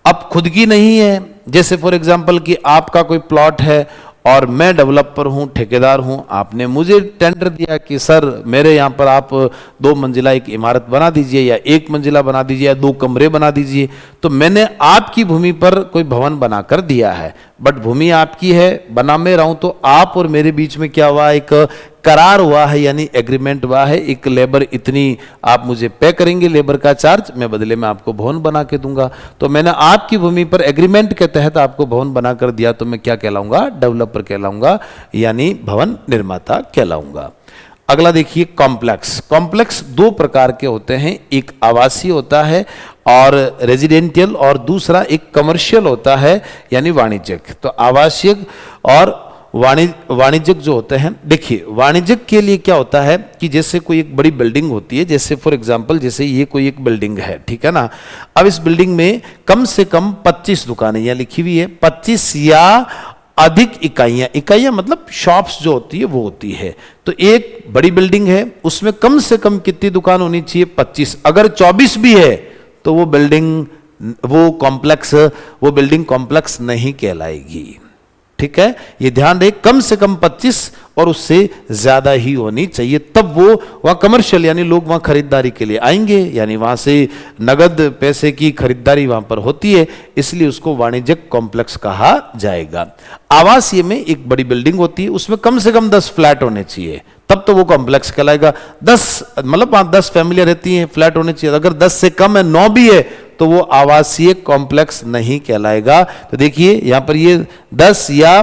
S1: अब खुद की नहीं है, जैसे फॉर एग्जांपल कि आपका कोई प्लॉट है और मैं डेवलपर हूं, ठेकेदार हूं, आपने मुझे टेंडर दिया कि सर मेरे यहाँ पर आप 2 मंजिला एक इमारत बना दीजिए या 1 मंजिला बना दीजिए या 2 कमरे बना दीजिए। तो मैंने आपकी भूमि पर कोई भवन बनाकर दिया है, बट भूमि आपकी है, बना मैं रहा हूं, तो आप और मेरे बीच में क्या हुआ, एक करार हुआ है यानी एग्रीमेंट हुआ है। एक लेबर इतनी आप मुझे पे करेंगे, लेबर का चार्ज, मैं बदले में आपको भवन बना के दूंगा। तो मैंने आपकी भूमि पर एग्रीमेंट के तहत आपको भवन बना कर दिया, तो मैं क्या कहलाऊंगा, डेवलपर कहलाऊंगा, यानी भवन निर्माता कहलाऊंगा। अगला देखिए, कॉम्प्लेक्स 2 प्रकार के होते हैं, एक आवासीय होता है और रेजिडेंशियल, और दूसरा एक कमर्शियल होता है यानी वाणिज्यिक। तो आवासीय और वाणिज्यिक जो होते हैं, देखिए वाणिज्यिक के लिए क्या होता है कि जैसे कोई एक बड़ी बिल्डिंग होती है, जैसे फॉर एग्जांपल जैसे ये कोई एक बिल्डिंग है, ठीक है ना। अब इस बिल्डिंग में कम से कम 25 दुकानें यहाँ लिखी हुई है, 25 या अधिक इकाइयां मतलब शॉप्स जो होती है वो होती है। तो एक बड़ी बिल्डिंग है, उसमें कम से कम कितनी दुकान होनी चाहिए, 25। अगर 24 भी है तो वो बिल्डिंग कॉम्प्लेक्स नहीं कहलाएगी, ठीक है। ये ध्यान रहे, कम से कम 25 और उससे ज्यादा ही होनी चाहिए, तब वो वहां कमर्शियल यानी लोग वहां खरीदारी के लिए आएंगे, यानी वहां से नगद पैसे की खरीदारी वहां पर होती है, इसलिए उसको वाणिज्यिक कॉम्प्लेक्स कहा जाएगा। आवासीय में एक बड़ी बिल्डिंग होती है, उसमें कम से कम 10 फ्लैट होने चाहिए, तब तो वो कॉम्प्लेक्स कहलाएगा। 10 मतलब 10 फैमिलियां रहती हैं, फ्लैट होने चाहिए। अगर 10 से कम है, 9 भी है, तो वो आवासीय कॉम्प्लेक्स नहीं कहलाएगा। तो देखिए यहां पर ये 10 या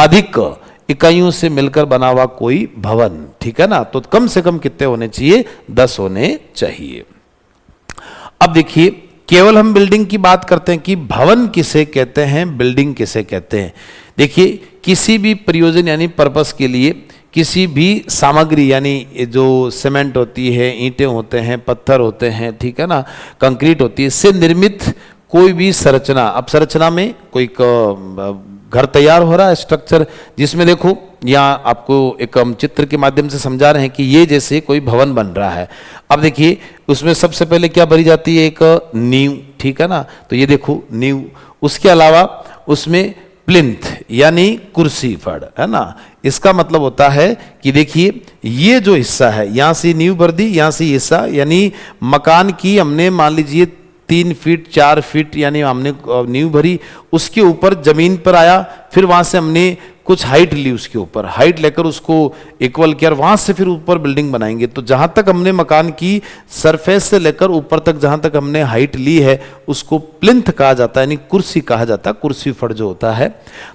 S1: अधिक इकाइयों से मिलकर बना हुआ कोई भवन, ठीक है ना। तो कम से कम कितने होने चाहिए, 10 होने चाहिए। अब देखिए, केवल हम बिल्डिंग की बात करते हैं कि भवन किसे कहते हैं, बिल्डिंग किसे कहते हैं। देखिए, किसी भी प्रयोजन यानी पर्पस के लिए किसी भी सामग्री यानी जो सीमेंट होती है, ईंटें होते हैं, पत्थर होते हैं, ठीक है ना, कंक्रीट होती है, इससे निर्मित कोई भी संरचना। अब संरचना में कोई घर तैयार हो रहा है, स्ट्रक्चर, जिसमें देखो यहाँ आपको एक हम चित्र के माध्यम से समझा रहे हैं कि ये जैसे कोई भवन बन रहा है। अब देखिए उसमें सबसे पहले क्या भरी जाती है, एक नींव, ठीक है ना। तो ये देखो नींव, उसके अलावा उसमें प्लिंथ यानी कुर्सी फड़, है ना। इसका मतलब होता है कि देखिए ये जो हिस्सा है, यहां से नींव भर दी, यहां से हिस्सा, यानी मकान की हमने मान लीजिए 3 फीट 4 फीट यानी हमने नींव भरी, उसके ऊपर जमीन पर आया, फिर वहां से हमने कुछ हाइट ली, उसके ऊपर हाइट लेकर उसको इक्वल किया, वहां से फिर ऊपर बिल्डिंग बनाएंगे। तो जहां तक हमने मकान की सरफेस से लेकर ऊपर तक जहां तक हमने हाइट ली है उसको प्लिंथ कहा जाता है, यानी कुर्सी कहा जाता है, कुर्सी फड़ जो होता है।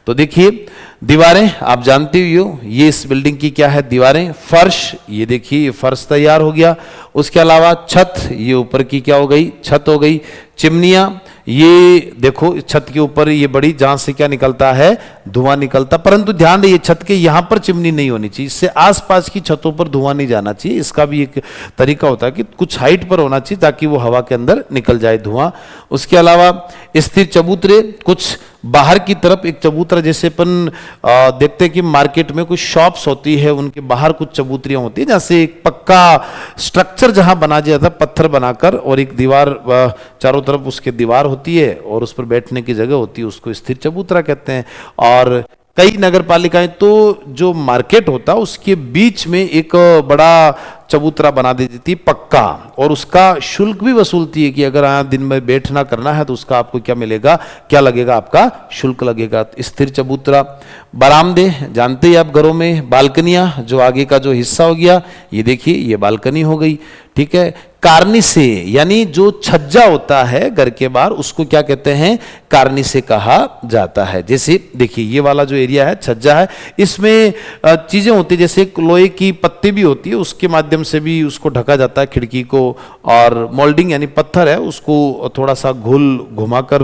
S1: तो देखिए दीवारें आप जानते ही हो, ये इस बिल्डिंग की क्या है, दीवारें। फर्श, ये देखिए ये फर्श तैयार हो गया। उसके अलावा छत, ये ऊपर की क्या हो गई, छत हो गई। चिमनियां, ये देखो छत के ऊपर ये बड़ी, जहां से क्या निकलता है, धुआं निकलता, परंतु ध्यान रहे छत के यहां पर चिमनी नहीं होनी चाहिए, इससे आसपास की छतों पर धुआं नहीं जाना चाहिए। इसका भी एक तरीका होता है कि कुछ हाइट पर होना चाहिए ताकि वो हवा के अंदर निकल जाए धुआं। उसके अलावा स्थिर चबूतरे, कुछ बाहर की तरफ एक चबूतरा, जैसे अपन देखते हैं कि मार्केट में कुछ शॉप्स होती है, उनके बाहर कुछ चबूतरियां होती है, जैसे एक पक्का स्ट्रक्चर जहां बना जाता है पत्थर बनाकर, और एक दीवार चारों तरफ उसके दीवार होती है और उस पर बैठने की जगह होती है, उसको स्थिर चबूतरा कहते हैं। और कई नगर पालिकाएं तो जो मार्केट होता है उसके बीच में एक बड़ा चबूतरा बना देती थी पक्का, और उसका शुल्क भी वसूलती है कि अगर यहाँ दिन में बैठना करना है तो उसका आपको क्या मिलेगा, क्या लगेगा, आपका शुल्क लगेगा। स्थिर चबूतरा। बरामदे जानते ही आप घरों में। बालकनियां, जो आगे का जो हिस्सा हो गया, ये देखिए ये बालकनी हो गई, ठीक है। कार्निसे यानी जो छज्जा होता है घर के बाहर, उसको क्या कहते हैं, कार्निसे कहा जाता है। जैसे देखिए ये वाला जो एरिया है छज्जा है, इसमें चीजें होती है, जैसे लोहे की पत्ती भी होती है, उसके माध्यम से भी उसको ढका जाता है खिड़की को। और मोल्डिंग यानी पत्थर है उसको थोड़ा सा घुमाकर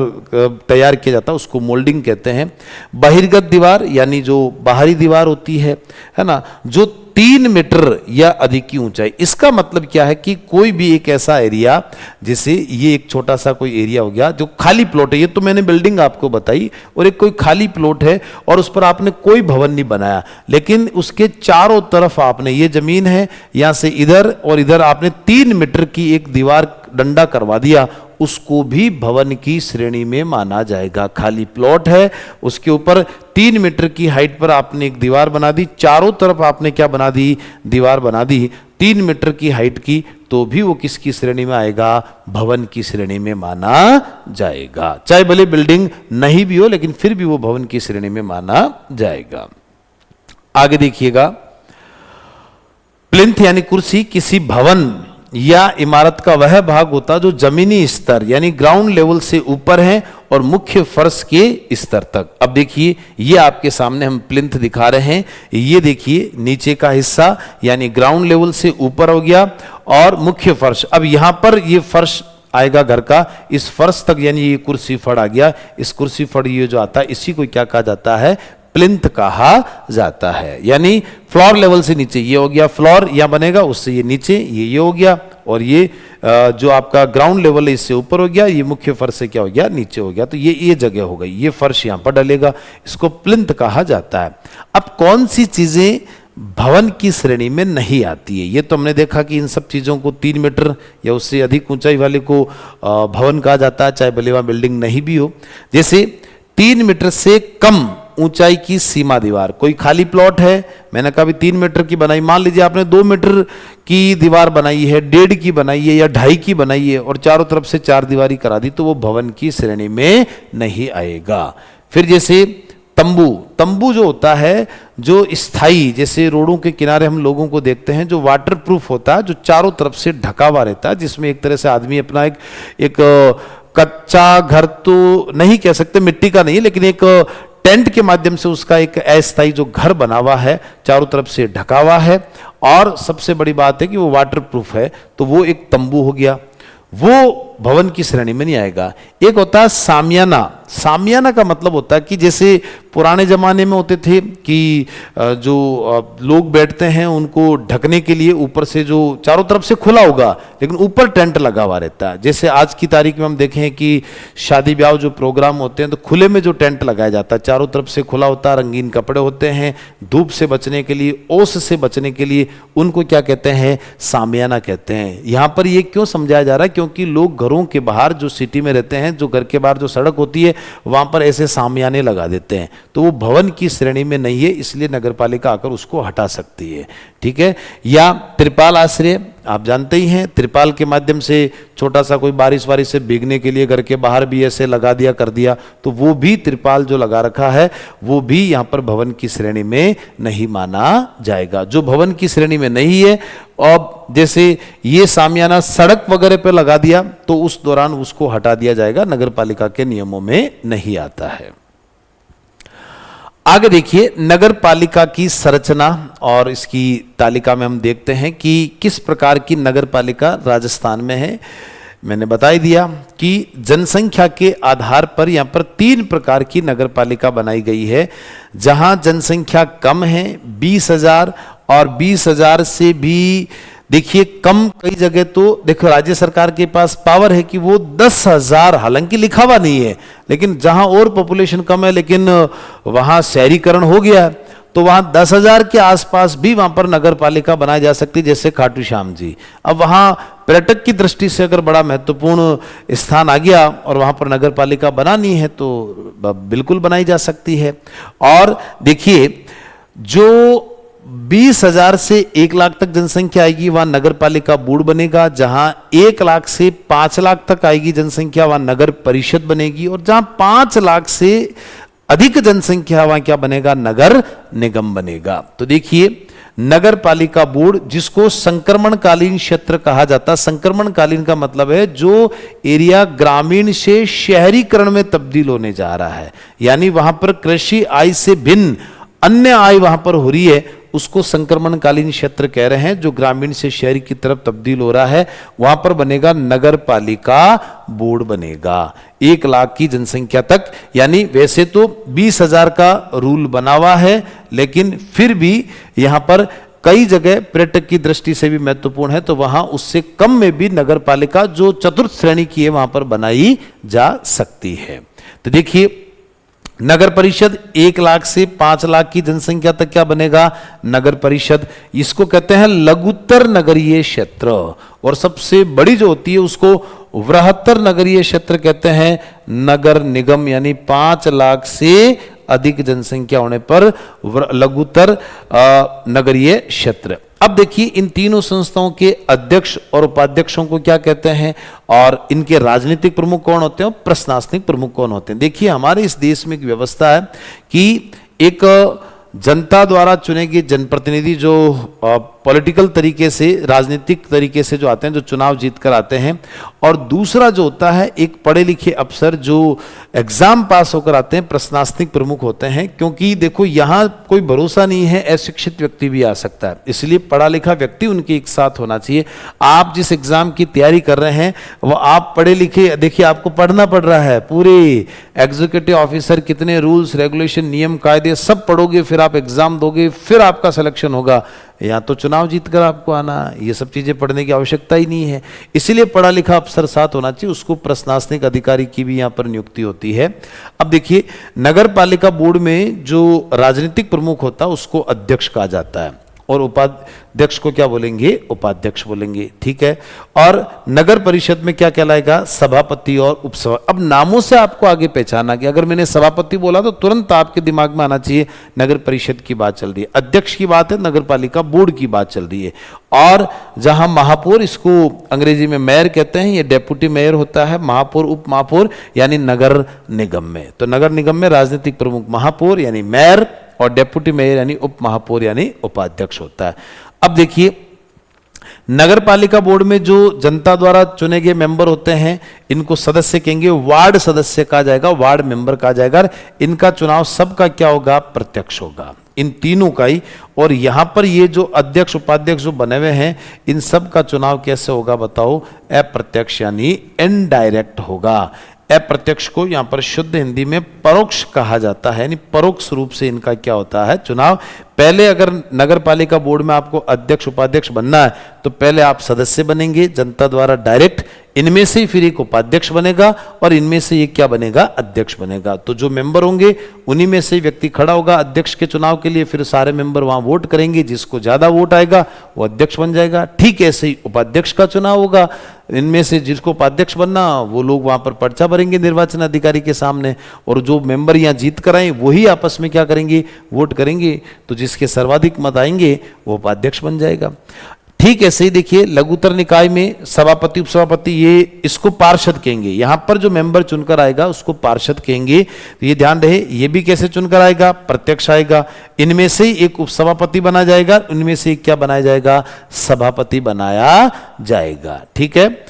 S1: तैयार किया जाता है, उसको मोल्डिंग कहते हैं। बहिर्गत दीवार यानी जो बाहरी दीवार होती है ना, जो 3 मीटर या अधिक की ऊंचाई। इसका मतलब क्या है कि कोई भी एक ऐसा एरिया, जैसे ये एक छोटा सा कोई एरिया हो गया जो खाली प्लॉट है, ये तो मैंने बिल्डिंग आपको बताई, और एक कोई खाली प्लॉट है और उस पर आपने कोई भवन नहीं बनाया, लेकिन उसके चारों तरफ आपने, ये जमीन है, यहां से इधर और इधर आपने 3 मीटर की एक दीवार डंडा करवा दिया, उसको भी भवन की श्रेणी में माना जाएगा। खाली प्लॉट है, उसके ऊपर 3 मीटर की हाइट पर आपने एक दीवार बना दी, चारों तरफ आपने क्या बना दी, दीवार बना दी 3 मीटर की हाइट की, तो भी वो किसकी श्रेणी में आएगा, भवन की श्रेणी में माना जाएगा। चाहे भले बिल्डिंग नहीं भी हो, लेकिन फिर भी वो भवन की श्रेणी में माना जाएगा। आगे देखिएगा, प्लिंथ यानी कुर्सी किसी भवन या इमारत का वह भाग होता जो जमीनी स्तर यानी ग्राउंड लेवल से ऊपर है और मुख्य फर्श के स्तर तक। अब देखिए ये आपके सामने हम प्लिंथ दिखा रहे हैं, ये देखिए नीचे का हिस्सा यानी ग्राउंड लेवल से ऊपर हो गया और मुख्य फर्श। अब यहां पर ये फर्श आएगा घर का, इस फर्श तक यानी ये कुर्सी फड़ आ गया, इस कुर्सी फड़ ये जो आता है इसी को क्या कहा जाता है, प्लिंथ कहा जाता है। यानी फ्लोर लेवल से नीचे ये हो गया, फ्लोर यहां बनेगा, उससे ये नीचे ये हो गया, और ये जो आपका ग्राउंड लेवल है इससे ऊपर हो गया, ये मुख्य फर्श से क्या हो गया, नीचे हो गया। तो ये जगह हो गई, ये फर्श यहां पर डलेगा, इसको प्लिंथ कहा जाता है। अब कौन सी चीजें भवन की श्रेणी में नहीं आती है, ये तो हमने देखा कि इन सब चीजों को 3 मीटर या उससे अधिक ऊंचाई वाले को भवन कहा जाता है, चाहे भले वहां बिल्डिंग नहीं भी हो। जैसे 3 मीटर से कम ऊंचाई की सीमा दीवार, कोई खाली प्लॉट है, मैंने कहा भी 3 मीटर की बनाई, मान लीजिए आपने 2 मीटर की दीवार बनाई है, 1.5 की बनाई है या 2.5 की बनाई है और चारों तरफ से 4 दीवारी करा दी, तो वो भवन की श्रेणी में नहीं आएगा। फिर जैसे तंबू जो होता है, जो स्थाई, जैसे रोडों के किनारे हम लोगों को देखते हैं, जो वाटर प्रूफ होता है, जो चारों तरफ से ढका हुआ रहता है, जिसमें एक तरह से आदमी अपना एक कच्चा घर तो नहीं कह सकते, मिट्टी का नहीं, लेकिन एक टेंट के माध्यम से उसका एक अस्थायी जो घर बना हुआ है, चारों तरफ से ढका हुआ है, और सबसे बड़ी बात है कि वो वाटर प्रूफ है, तो वो एक तंबू हो गया, वो भवन की श्रेणी में नहीं आएगा। एक होता है सामियाना। सामियाना का मतलब होता है कि जैसे पुराने जमाने में होते थे कि जो लोग बैठते हैं उनको ढकने के लिए ऊपर से जो चारों तरफ से खुला होगा लेकिन ऊपर टेंट लगा हुआ रहता है। जैसे आज की तारीख में हम देखें कि शादी ब्याह जो प्रोग्राम होते हैं तो खुले में जो टेंट लगाया जाता है, चारों तरफ से खुला होता है, रंगीन कपड़े होते हैं, धूप से बचने के लिए, ओस से बचने के लिए, उनको क्या कहते हैं, सामियाना कहते हैं। यहाँ पर ये क्यों समझाया जा रहा है, क्योंकि लोग घरों के बाहर जो सिटी में रहते हैं, जो घर के बाहर जो सड़क होती है वहां पर ऐसे सामियाने लगा देते हैं, तो वो भवन की श्रेणी में नहीं है, इसलिए नगरपालिका आकर उसको हटा सकती है। ठीक है। या त्रिपाल आश्रय, आप जानते ही हैं, त्रिपाल के माध्यम से छोटा सा कोई बारिश वारिश से भीगने के लिए घर के बाहर भी ऐसे लगा दिया कर दिया, तो वो भी त्रिपाल जो लगा रखा है वो भी यहां पर भवन की श्रेणी में नहीं माना जाएगा। जो भवन की श्रेणी में नहीं है, और जैसे ये सामियाना सड़क वगैरह पे लगा दिया तो उस दौरान उसको हटा दिया जाएगा, नगरपालिका के नियमों में नहीं आता है। आगे देखिए नगर पालिका की संरचना, और इसकी तालिका में हम देखते हैं कि किस प्रकार की नगर पालिका राजस्थान में है। मैंने बता ही दिया कि जनसंख्या के आधार पर यहाँ पर 3 प्रकार की नगर पालिका बनाई गई है। जहां जनसंख्या कम है 20,000, और 20,000 से भी देखिए कम, कई जगह तो देखो राज्य सरकार के पास पावर है कि वो 10,000, हालांकि लिखा हुआ नहीं है, लेकिन जहां और पॉपुलेशन कम है लेकिन वहां शहरीकरण हो गया है, तो वहां 10,000 के आसपास भी वहां पर नगर पालिका बनाई जा सकती है, जैसे खाटू श्याम जी। अब वहां पर्यटक की दृष्टि से अगर बड़ा महत्वपूर्ण स्थान आ गया और वहां पर नगर पालिका बनानी है तो बिल्कुल बनाई जा सकती है। और देखिए जो 20,000 से 1 लाख तक जनसंख्या आएगी वहां नगर पालिका बोर्ड बनेगा, जहां 1 लाख से 5 लाख तक आएगी जनसंख्या वहां नगर परिषद बनेगी, और जहां 5 लाख से अधिक जनसंख्या वहां क्या बनेगा, नगर निगम बनेगा। तो देखिए नगर पालिका बोर्ड, जिसको संक्रमणकालीन क्षेत्र कहा जाता है, संक्रमणकालीन का मतलब है जो एरिया ग्रामीण से शहरीकरण में तब्दील होने जा रहा है, यानी वहां पर कृषि आय से भिन्न अन्य आय वहां पर हो रही है, उसको संक्रमणकालीन क्षेत्र कह रहे हैं। जो ग्रामीण से शहरी की तरफ तब्दील हो रहा है वहां पर बनेगा नगर पालिका बोर्ड बनेगा 1 लाख की जनसंख्या तक। यानी वैसे तो 20,000 का रूल बना हुआ है, लेकिन फिर भी यहां पर कई जगह पर्यटक की दृष्टि से भी महत्वपूर्ण है, तो वहां उससे कम में भी नगर पालिका जो चतुर्थ श्रेणी की है वहां पर बनाई जा सकती है। तो देखिए नगर परिषद 1 लाख से 5 लाख की जनसंख्या तक क्या बनेगा, नगर परिषद। इसको कहते हैं लघुत्तर नगरीय क्षेत्र, और सबसे बड़ी जो होती है उसको वृहत्तर नगरीय क्षेत्र कहते हैं नगर निगम, यानी 5 लाख से अधिक जनसंख्या होने पर लघुत्तर नगरीय क्षेत्र। अब देखिए इन तीनों संस्थाओं के अध्यक्ष और उपाध्यक्षों को क्या कहते हैं, और इनके राजनीतिक प्रमुख कौन होते हैं और प्रशासनिक प्रमुख कौन होते हैं। देखिए हमारे इस देश में एक व्यवस्था है कि एक जनता द्वारा चुने गए जनप्रतिनिधि जो पॉलिटिकल तरीके से, राजनीतिक तरीके से जो आते हैं, जो चुनाव जीत कर आते हैं, और दूसरा जो होता है एक पढ़े लिखे अफसर जो एग्जाम पास होकर आते हैं, प्रशासनिक प्रमुख होते हैं। क्योंकि देखो यहाँ कोई भरोसा नहीं है, अशिक्षित व्यक्ति भी आ सकता है, इसलिए पढ़ा लिखा व्यक्ति उनके एक साथ होना चाहिए। आप जिस एग्जाम की तैयारी कर रहे हैं वो आप पढ़े लिखे, देखिए आपको पढ़ना पड़ रहा है, पूरे एग्जीक्यूटिव ऑफिसर कितने रूल्स रेगुलेशन नियम कायदे सब पढ़ोगे, फिर आप एग्जाम दोगे, फिर आपका सिलेक्शन होगा। या तो चुनाव जीतकर आपको आना, ये सब चीजें पढ़ने की आवश्यकता ही नहीं है। इसलिए पढ़ा लिखा अफसर साथ होना चाहिए, उसको प्रशासनिक अधिकारी की भी यहां पर नियुक्ति होती है। अब देखिए नगर पालिका बोर्ड में जो राजनीतिक प्रमुख होता है उसको अध्यक्ष कहा जाता है, और उपाध्यक्ष को क्या बोलेंगे, उपाध्यक्ष बोलेंगे। ठीक है। और नगर परिषद में क्या कहलाएगा, सभापति और उपसभापति। अब नामों से आपको आगे पहचाना कि अगर मैंने सभापति बोला तो तुरंत आपके दिमाग में आना चाहिए नगर परिषद की बात चल रही है, अध्यक्ष की बात है, नगर पालिका बोर्ड की बात चल रही है। और जहां महापौर, इसको अंग्रेजी में मेयर कहते हैं, ये डेप्यूटी मेयर होता है, महापौर उप महापौर यानी नगर निगम में। तो नगर निगम में राजनीतिक प्रमुख महापौर यानी मेयर, और डेप्यूटी मेयर यानी उप महापौर यानी उपाध्यक्ष होता है। अब देखिए नगर पालिका बोर्ड में जो जनता द्वारा चुने गए मेंबर होते हैं इनको सदस्य कहेंगे, वार्ड सदस्य कहा जाएगा, वार्ड मेंबर कहा जाएगा। इनका चुनाव सबका क्या होगा, प्रत्यक्ष होगा, इन तीनों का ही। और यहां पर ये जो अध्यक्ष उपाध्यक्ष जो बने हुए हैं इन सब का चुनाव कैसे होगा बताओ, अप्रत्यक्ष यानी इनडायरेक्ट होगा। अप्रत्यक्ष को यहां पर शुद्ध हिंदी में परोक्ष कहा जाता है, यानी परोक्ष रूप से इनका क्या होता है, चुनाव। पहले अगर नगर पालिका बोर्ड में आपको अध्यक्ष उपाध्यक्ष बनना है तो पहले आप सदस्य बनेंगे जनता द्वारा डायरेक्ट, इनमें से फिर एक उपाध्यक्ष बनेगा और इनमें से एक क्या बनेगा, अध्यक्ष बनेगा। तो जो मेंबर होंगे उन्हीं में से व्यक्ति खड़ा होगा अध्यक्ष के चुनाव के लिए, फिर सारे मेंबर वहां वोट करेंगे, जिसको ज्यादा वोट आएगा वो अध्यक्ष बन जाएगा। ठीक ऐसे ही उपाध्यक्ष का चुनाव होगा, इनमें से जिसको उपाध्यक्ष बनना वो लोग वहां पर पर्चा भरेंगे निर्वाचन अधिकारी के सामने, और जो मेंबर यहां जीत कर आए वही आपस में क्या करेंगे, वोट करेंगे। तो जिसके सर्वाधिक मत आएंगे वो उपाध्यक्ष बन जाएगा। ठीक ऐसे ही देखिए लघुतर निकाय में सभापति उपसभापति, ये इसको पार्षद कहेंगे। यहां पर जो मेंबर चुनकर आएगा उसको पार्षद कहेंगे। तो ये ध्यान रहे, ये भी कैसे चुनकर आएगा, प्रत्यक्ष आएगा। इनमें से एक उपसभापति बना जाएगा, इनमें से एक क्या बनाया जाएगा, सभापति बनाया जाएगा। ठीक है।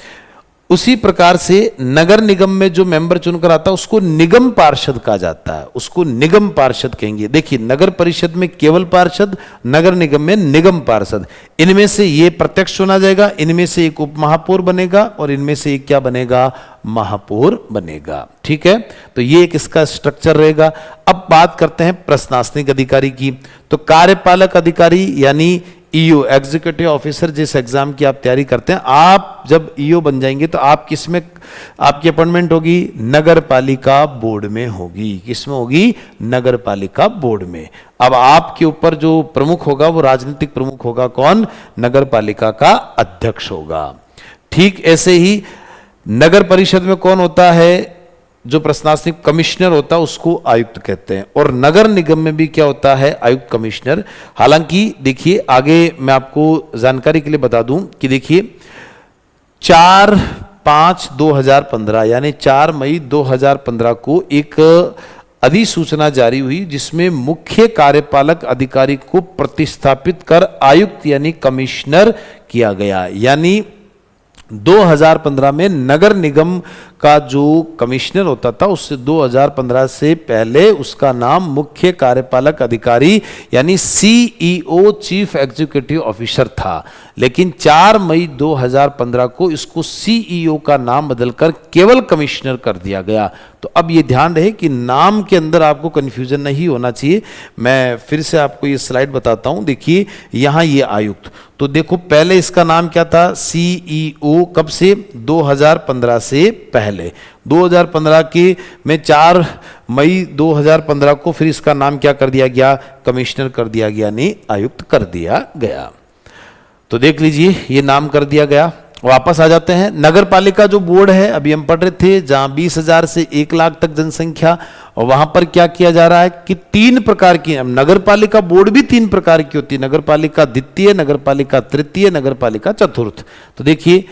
S1: उसी प्रकार से नगर निगम में जो मेंबर चुनकर आता है उसको निगम पार्षद कहा जाता है, उसको निगम पार्षद कहेंगे। देखिए नगर परिषद में केवल पार्षद, नगर निगम में निगम पार्षद। इनमें से ये प्रत्यक्ष चुना जाएगा, इनमें से एक उप महापौर बनेगा और इनमें से एक क्या बनेगा, महापौर बनेगा। ठीक है। तो ये एक इसका स्ट्रक्चर रहेगा। अब बात करते हैं प्रशासनिक अधिकारी की। तो कार्यपालक अधिकारी यानी ईओ, एग्जीक्यूटिव ऑफिसर, जिस एग्जाम की आप तैयारी करते हैं, आप जब ईओ बन जाएंगे तो आप किसमें आपकी अपॉइंटमेंट होगी, नगर पालिका बोर्ड में होगी। किसमें होगी, नगर पालिका बोर्ड में। अब आपके ऊपर जो प्रमुख होगा वो राजनीतिक प्रमुख होगा, कौन, नगर पालिका का अध्यक्ष होगा। ठीक ऐसे ही नगर परिषद में कौन होता है, जो प्रशासनिक कमिश्नर होता है उसको आयुक्त कहते हैं, और नगर निगम में भी क्या होता है, आयुक्त कमिश्नर। हालांकि देखिए आगे मैं आपको जानकारी के लिए बता दूं कि देखिए 4/5/2015 यानी 4 मई 2015 को एक अधिसूचना जारी हुई जिसमें मुख्य कार्यपालक अधिकारी को प्रतिस्थापित कर आयुक्त यानी कमिश्नर किया गया। यानी 2015 में नगर निगम का जो कमिश्नर होता था उससे 2015 से पहले उसका नाम मुख्य कार्यपालक अधिकारी यानी सीईओ, चीफ एग्जीक्यूटिव ऑफिसर था। लेकिन 4 मई 2015 को इसको सीईओ का नाम बदलकर केवल कमिश्नर कर दिया गया। तो अब ये ध्यान रहे कि नाम के अंदर आपको कंफ्यूजन नहीं होना चाहिए। मैं फिर से आपको ये स्लाइड बताता हूं। देखिए यहां ये आयुक्त, तो देखो पहले इसका नाम क्या था, सीईओ। कब से, 2015 से पहले। 2015 के में 4 मई 2015 को फिर इसका नाम क्या कर दिया गया, कमिश्नर कर दिया गया, नहीं आयुक्त कर दिया गया। तो देख लीजिए ये नाम कर दिया गया। वापस आ जाते हैं, नगर पालिका जो बोर्ड है अभी हम पढ़ रहे थे, जहां 20,000 से 1 लाख तक जनसंख्या, और वहां पर क्या किया जा रहा है कि 3 प्रकार की नगर पालिका बोर्ड भी 3 प्रकार की होती है, नगर पालिका द्वितीय, नगर पालिका तृतीय, नगर पालिका चतुर्थ। तो देखिए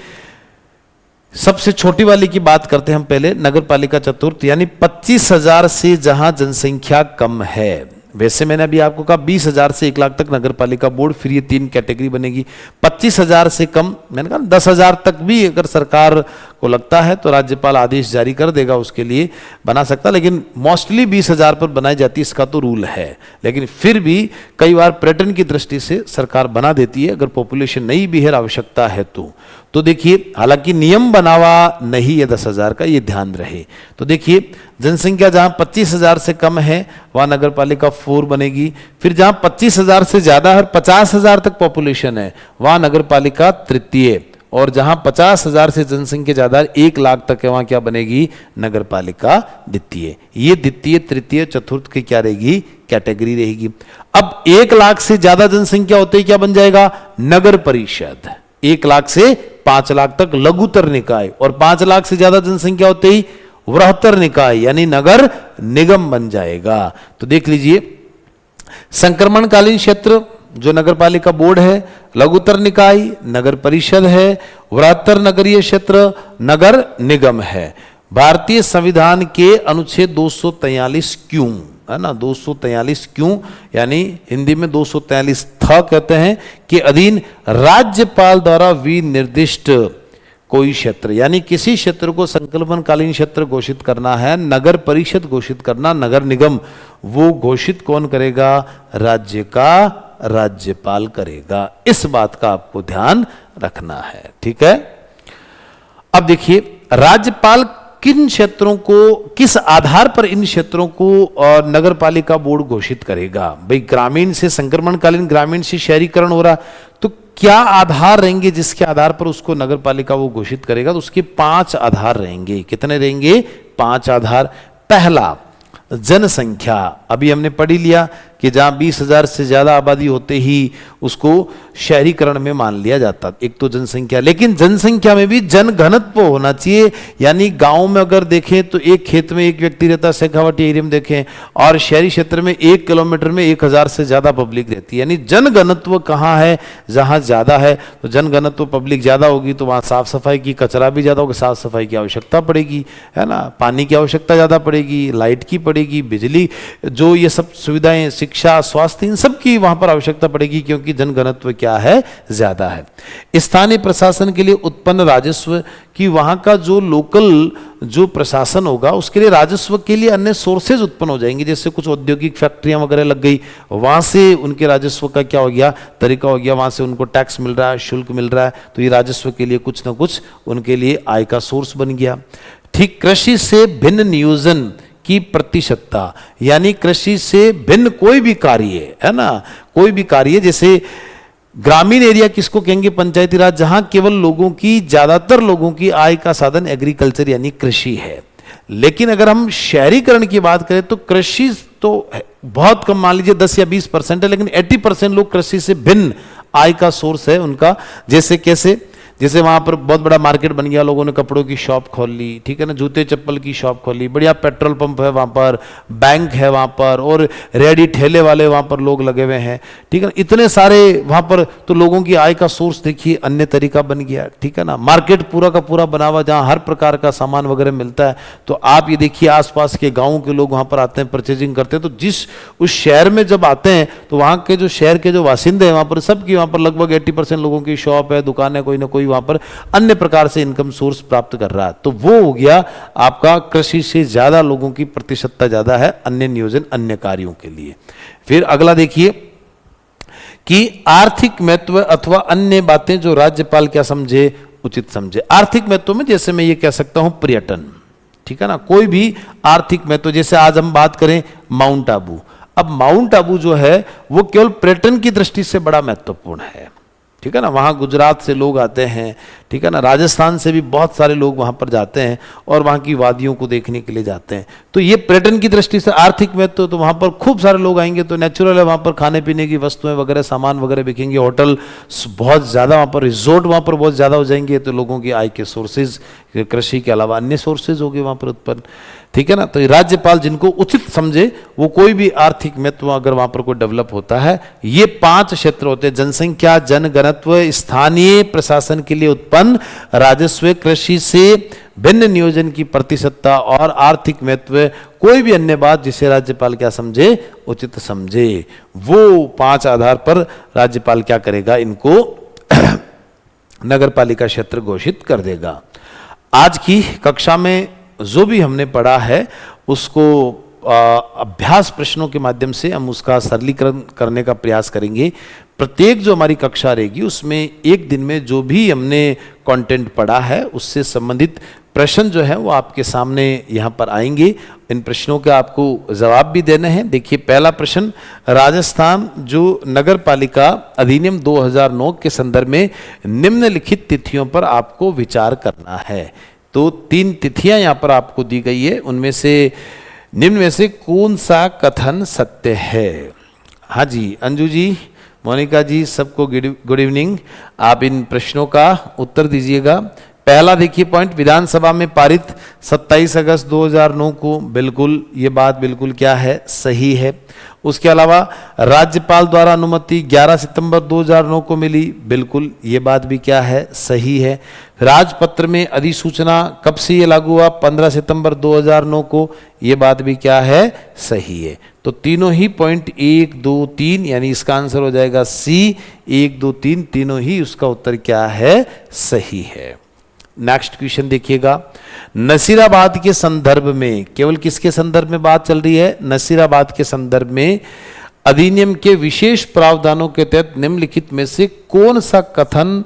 S1: सबसे छोटी वाली की बात करते हैं हम पहले, नगर पालिका चतुर्थ यानी 25,000 से जहां जनसंख्या कम है। वैसे मैंने अभी आपको कहा 20,000 से 1 लाख तक नगर पालिका बोर्ड, फिर ये 3 कैटेगरी बनेगी। 25,000 से कम, मैंने कहा 10,000 तक भी अगर सरकार को लगता है तो राज्यपाल आदेश जारी कर देगा, उसके लिए बना सकता, लेकिन मोस्टली 20,000 पर बनाई जाती है, इसका तो रूल है। लेकिन फिर भी कई बार पर्यटन की दृष्टि से सरकार बना देती है अगर पॉपुलेशन नहीं भी है, आवश्यकता है तो देखिए हालांकि नियम बना हुआ नहीं है 10,000 का, ये ध्यान रहे। तो देखिए जनसंख्या जहां 25,000 से कम है वहां नगर पालिका 4 बनेगी। फिर जहां 25,000 से ज्यादा है और 50,000 तक पॉपुलेशन है वहां नगर पालिका तृतीय, और जहां 50,000 से जनसंख्या ज्यादा 1 लाख तक है वहां क्या बनेगी, नगर पालिका द्वितीय। ये द्वितीय, तृतीय, चतुर्थ की क्या रहेगी, कैटेगरी रहेगी। अब 1 लाख से ज्यादा जनसंख्या होते ही क्या बन जाएगा, नगर परिषद। 1 लाख से 5 लाख तक लघुतर निकाय, और 5 लाख से ज्यादा जनसंख्या होते ही वृहत्तर निकाय यानी नगर निगम बन जाएगा। तो देख लीजिए संक्रमणकालीन क्षेत्र जो नगर पालिका बोर्ड है, लघुतर निकाय नगर परिषद है, वृहत्तर नगरीय क्षेत्र नगर निगम है। भारतीय संविधान के अनुच्छेद 243 क्यों, है ना, 243 क्यों यानी हिंदी में 243 थ कहते हैं, के अधीन राज्यपाल द्वारा विनिर्दिष्ट कोई क्षेत्र यानी किसी क्षेत्र को संकल्पनकालीन क्षेत्र घोषित करना है, नगर परिषद घोषित करना, नगर निगम, वो घोषित कौन करेगा, राज्य का राज्यपाल करेगा। इस बात का आपको ध्यान रखना है, ठीक है। अब देखिए राज्यपाल किन क्षेत्रों को, किस आधार पर इन क्षेत्रों को नगर पालिका बोर्ड घोषित करेगा। भाई ग्रामीण से संक्रमणकालीन, ग्रामीण से शहरीकरण हो रहा, तो क्या आधार रहेंगे जिसके आधार पर उसको नगर पालिका वो घोषित करेगा? तो उसके 5 आधार रहेंगे। कितने रहेंगे? 5 आधार। पहला, जनसंख्या। अभी हमने पढ़ ही लिया कि जहां 20,000 से ज्यादा आबादी होते ही उसको शहरीकरण में मान लिया जाता। एक तो जनसंख्या, लेकिन जनसंख्या में भी जनघनत्व होना चाहिए। यानी गांव में अगर देखें तो एक खेत में एक व्यक्ति रहता है, शेखावाटी एरिया में देखें, और शहरी क्षेत्र में 1 किलोमीटर में 1,000 से ज्यादा पब्लिक रहती है। यानी जनघनत्व कहाँ है? जहां ज्यादा है, तो जनघनत्व पब्लिक ज्यादा होगी तो वहां साफ सफाई की, कचरा भी ज्यादा होगा, साफ सफाई की आवश्यकता पड़ेगी, है ना, पानी की आवश्यकता ज्यादा पड़ेगी, लाइट की पड़ेगी, बिजली, जो ये सब सुविधाएं, शिक्षा, स्वास्थ्य, इन सब की वहां पर आवश्यकता पड़ेगी, क्योंकि जनघनत्व क्या है? ज्यादा है। स्थानीय प्रशासन के लिए उत्पन्न राजस्व कि वहां का जो लोकल जो प्रशासन होगा उसके लिए राजस्व के लिए अन्य सोर्सेज उत्पन्न हो जाएंगे। जैसे कुछ औद्योगिक फैक्ट्रियां वगैरह लग गई, वहां से उनके राजस्व का क्या हो गया? तरीका हो गया, वहां से उनको टैक्स मिल रहा है, शुल्क मिल रहा है, तो ये राजस्व के लिए कुछ ना कुछ उनके लिए आय का सोर्स बन गया। ठीक, कृषि से भिन्न नियोजन की प्रतिशतता, यानी कृषि से भिन्न कोई भी कार्य, है ना, कोई भी कार्य, जैसे ग्रामीण एरिया किसको कहेंगे? पंचायती राज, जहां केवल लोगों की, ज्यादातर लोगों की आय का साधन एग्रीकल्चर यानी कृषि है। लेकिन अगर हम शहरीकरण की बात करें तो कृषि तो बहुत कम, मान लीजिए 10 या 20% है, लेकिन 80% लोग कृषि से भिन्न आय का सोर्स है उनका। जैसे कैसे? जैसे वहां पर बहुत बड़ा मार्केट बन गया, लोगों ने कपड़ों की शॉप खोल ली, ठीक है ना, जूते चप्पल की शॉप खोल ली, बढ़िया पेट्रोल पंप है वहां पर, बैंक है वहां पर, और रेडी ठेले वाले वहां पर लोग लगे हुए हैं, ठीक है ना, इतने सारे वहां पर, तो लोगों की आय का सोर्स देखिए अन्य तरीका बन गया, ठीक है ना। मार्केट पूरा का पूरा बना हुआ, जहां हर प्रकार का सामान वगैरह मिलता है। तो आप ये देखिए आसपास के गाँव के लोग वहां पर आते हैं, परचेजिंग करते हैं, तो जिस उस शहर में जब आते हैं तो वहां के जो शहर के जो वासिंदे हैं वहां पर, सबकी वहां पर लगभग 80% लोगों की शॉप है, दुकान है, कोई ना कोई वहां पर अन्य प्रकार से इनकम सोर्स प्राप्त कर रहा है। तो वो हो गया आपका कृषि से ज्यादा लोगों की प्रतिशतता ज्यादा है अन्य नियोजन, अन्य कार्यों के लिए। फिर अगला देखिए कि आर्थिक महत्व अथवा अन्य बातें जो राज्यपाल क्या समझे? उचित समझे। आर्थिक महत्व में जैसे मैं ये कह सकता हूं पर्यटन, ठीक है ना, कोई भी आर्थिक महत्व, जैसे आज हम बात करें माउंट आबू। अब माउंट आबू जो है वो केवल पर्यटन की दृष्टि से बड़ा महत्वपूर्ण है, ठीक है ना। वहाँ गुजरात से लोग आते हैं, ठीक है ना, राजस्थान से भी बहुत सारे लोग वहाँ पर जाते हैं और वहाँ की वादियों को देखने के लिए जाते हैं। तो ये पर्यटन की दृष्टि से आर्थिक महत्व, तो वहाँ पर खूब सारे लोग आएंगे, तो नेचुरल है वहाँ पर खाने पीने की वस्तुएं वगैरह, सामान वगैरह बिकेंगे, होटल बहुत ज़्यादा वहाँ पर, रिजोर्ट वहाँ पर बहुत ज़्यादा हो जाएंगे, तो लोगों की आय के सोर्सेज कृषि के अलावा अन्य सोर्सेज होंगे वहाँ पर उत्पन्न, ठीक है ना। तो राज्यपाल जिनको उचित समझे वो कोई भी आर्थिक महत्व अगर वहां पर कोई डेवलप होता है, ये 5 क्षेत्र होते हैं: जनसंख्या, जनघनत्व, स्थानीय प्रशासन के लिए उत्पन्न राजस्व, कृषि से भिन्न नियोजन की प्रतिशतता और आर्थिक महत्व। कोई भी अन्य बात जिसे राज्यपाल क्या समझे? उचित समझे, वो 5 आधार पर राज्यपाल क्या करेगा? इनको नगर पालिका क्षेत्र घोषित कर देगा। आज की कक्षा में जो भी हमने पढ़ा है उसको अभ्यास प्रश्नों के माध्यम से हम उसका सरलीकरण करने का प्रयास करेंगे। प्रत्येक जो हमारी कक्षा रहेगी उसमें एक दिन में जो भी हमने कंटेंट पढ़ा है उससे संबंधित प्रश्न जो है वो आपके सामने यहाँ पर आएंगे। इन प्रश्नों के आपको जवाब भी देने हैं। देखिए पहला प्रश्न, राजस्थान जो नगर पालिका अधिनियम 2009 के संदर्भ में निम्नलिखित तिथियों पर आपको विचार करना है। तो 3 तिथियां यहाँ पर आपको दी गई है, उनमें से निम्न में से कौन सा कथन सत्य है? हाँ जी, अंजू जी, मोनिका जी, सबको गुड इवनिंग। आप इन प्रश्नों का उत्तर दीजिएगा। पहला देखिए पॉइंट, विधानसभा में पारित 27 अगस्त 2009 को, बिल्कुल ये बात बिल्कुल क्या है? सही है। उसके अलावा राज्यपाल द्वारा अनुमति 11 सितंबर 2009 को मिली, बिल्कुल ये बात भी क्या है? सही है। राजपत्र में अधिसूचना कब से ये लागू हुआ? 15 सितंबर 2009 को, ये बात भी क्या है? सही है। तो तीनों ही पॉइंट 1, 2, 3, यानी इसका आंसर हो जाएगा सी। 1, 2, 3 तीनों ही उसका उत्तर क्या है? सही है। नेक्स्ट क्वेश्चन देखिएगा, नसीराबाद के संदर्भ में, केवल किसके संदर्भ में बात चल रही है? नसीराबाद के संदर्भ में अधिनियम के विशेष प्रावधानों के तहत निम्नलिखित में से कौन सा कथन,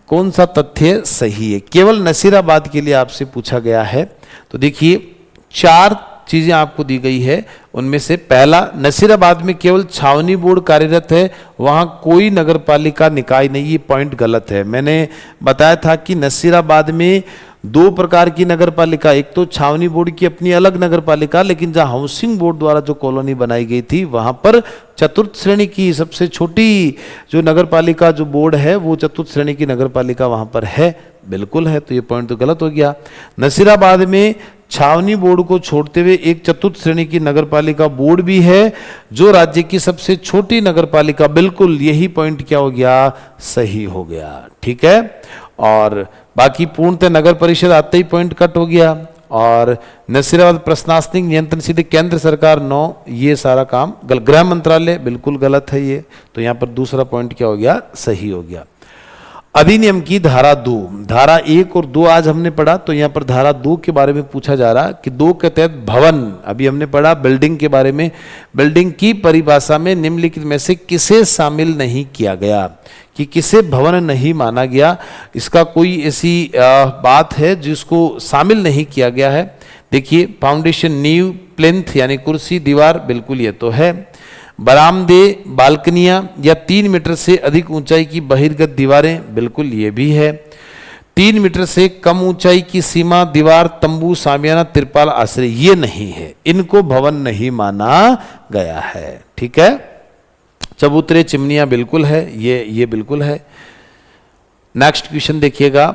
S1: कौन सा तथ्य सही है? केवल नसीराबाद के लिए आपसे पूछा गया है। तो देखिए 4 चीजें आपको दी गई है उनमें से पहला, नसीराबाद में केवल छावनी बोर्ड कार्यरत है, वहां कोई नगरपालिका निकाय नहीं। ये पॉइंट गलत है। मैंने बताया था कि नसीराबाद में दो प्रकार की नगरपालिका, एक तो छावनी बोर्ड की अपनी अलग नगरपालिका, लेकिन जहां हाउसिंग बोर्ड द्वारा जो कॉलोनी बनाई गई थी वहां पर चतुर्थ श्रेणी की सबसे छोटी जो नगरपालिका जो बोर्ड है वो चतुर्थ श्रेणी की नगरपालिका वहां पर है, बिल्कुल है। तो ये पॉइंट तो गलत हो गया। नसीराबाद में छावनी बोर्ड को छोड़ते हुए एक चतुर्थ श्रेणी की नगरपालिका बोर्ड भी है जो राज्य की सबसे छोटी नगरपालिका, बिल्कुल यही पॉइंट क्या हो गया, सही हो गया। ठीक है, और बाकी पूर्णतः नगर परिषद आते ही पॉइंट कट हो गया। और नसीराबाद प्रशासनिक नियंत्रण सीधे केंद्र सरकार 9, ये सारा काम गृह मंत्रालय, बिल्कुल गलत है ये। तो यहां पर दूसरा पॉइंट क्या हो गया, सही हो गया। अधिनियम की धारा 2, धारा 1 और 2 आज हमने पढ़ा, तो यहां पर धारा 2 के बारे में पूछा जा रहा कि 2 के तहत भवन, अभी हमने पढ़ा बिल्डिंग के बारे में, बिल्डिंग की परिभाषा में निम्नलिखित में से किसे शामिल नहीं किया गया, कि किसे भवन नहीं माना गया। इसका कोई ऐसी बात है जिसको शामिल नहीं किया गया है। देखिए, फाउंडेशन, नींव, प्लिंथ यानी कुर्सी, दीवार, बिल्कुल ये तो है। बरामदे, बालकनियां या 3 मीटर से अधिक ऊंचाई की बहिर्गत दीवारें, बिल्कुल ये भी है। 3 मीटर से कम ऊंचाई की सीमा, दीवार, तंबू, सामियाना, तिरपाल, आश्रय, ये नहीं है, इनको भवन नहीं माना गया है। ठीक है, चबूतरे, चिमनियां, बिल्कुल है, ये बिल्कुल है। नेक्स्ट क्वेश्चन देखिएगा,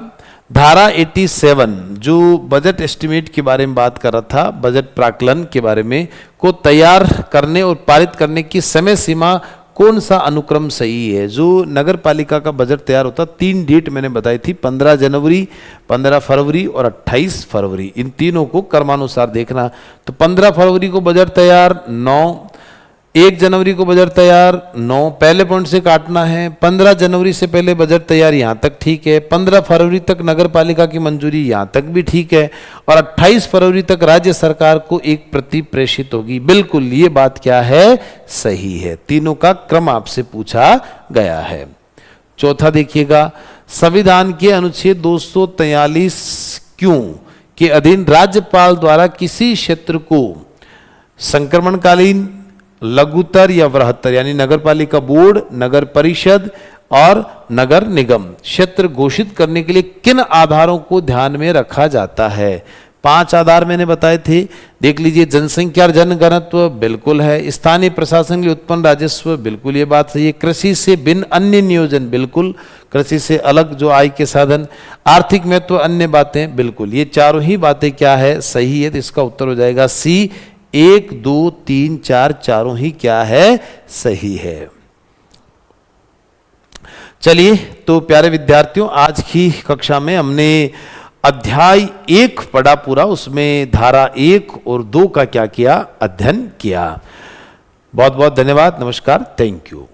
S1: धारा 87 जो बजट एस्टिमेट के बारे में बात कर रहा था, बजट प्राक्कलन के बारे में, को तैयार करने और पारित करने की समय सीमा कौन सा अनुक्रम सही है। जो नगर पालिका का बजट तैयार होता, 3 डेट मैंने बताई थी, 15 जनवरी, 15 फरवरी और 28 फरवरी, इन तीनों को क्रमानुसार देखना। तो 15 फरवरी को बजट तैयार, 9, 1 जनवरी को बजट तैयार, 9, पहले पॉइंट से काटना है। 15 जनवरी से पहले बजट तैयार, यहां तक ठीक है। 15 फरवरी तक नगर पालिका की मंजूरी, यहां तक भी ठीक है। और 28 फरवरी तक राज्य सरकार को एक प्रति प्रेषित होगी, बिल्कुल ये बात क्या है, सही है। तीनों का क्रम आपसे पूछा गया है। चौथा देखिएगा, संविधान के अनुच्छेद 243 क्यों के अधीन राज्यपाल द्वारा किसी क्षेत्र को संक्रमणकालीन, लघुतर या बृहत्तर यानी नगरपालिका बोर्ड, नगर परिषद और नगर निगम क्षेत्र घोषित करने के लिए किन आधारों को ध्यान में रखा जाता है। 5 आधार मैंने बताए थे, देख लीजिए। जनसंख्या और जनघनत्व, बिल्कुल है। स्थानीय प्रशासन के लिए उत्पन्न राजस्व, बिल्कुल ये बात सही है। कृषि से भिन्न अन्य नियोजन, बिल्कुल कृषि से अलग जो आय के साधन। आर्थिक महत्व, अन्य बातें, बिल्कुल ये चारों ही बातें क्या है, सही है। तो इसका उत्तर हो जाएगा सी। 1, 2, 3, 4 चारों ही क्या है, सही है। चलिए, तो प्यारे विद्यार्थियों, आज की कक्षा में हमने अध्याय 1 पढ़ा पूरा, उसमें धारा 1 और 2 का क्या किया, अध्ययन किया। बहुत बहुत धन्यवाद, नमस्कार, थैंक यू।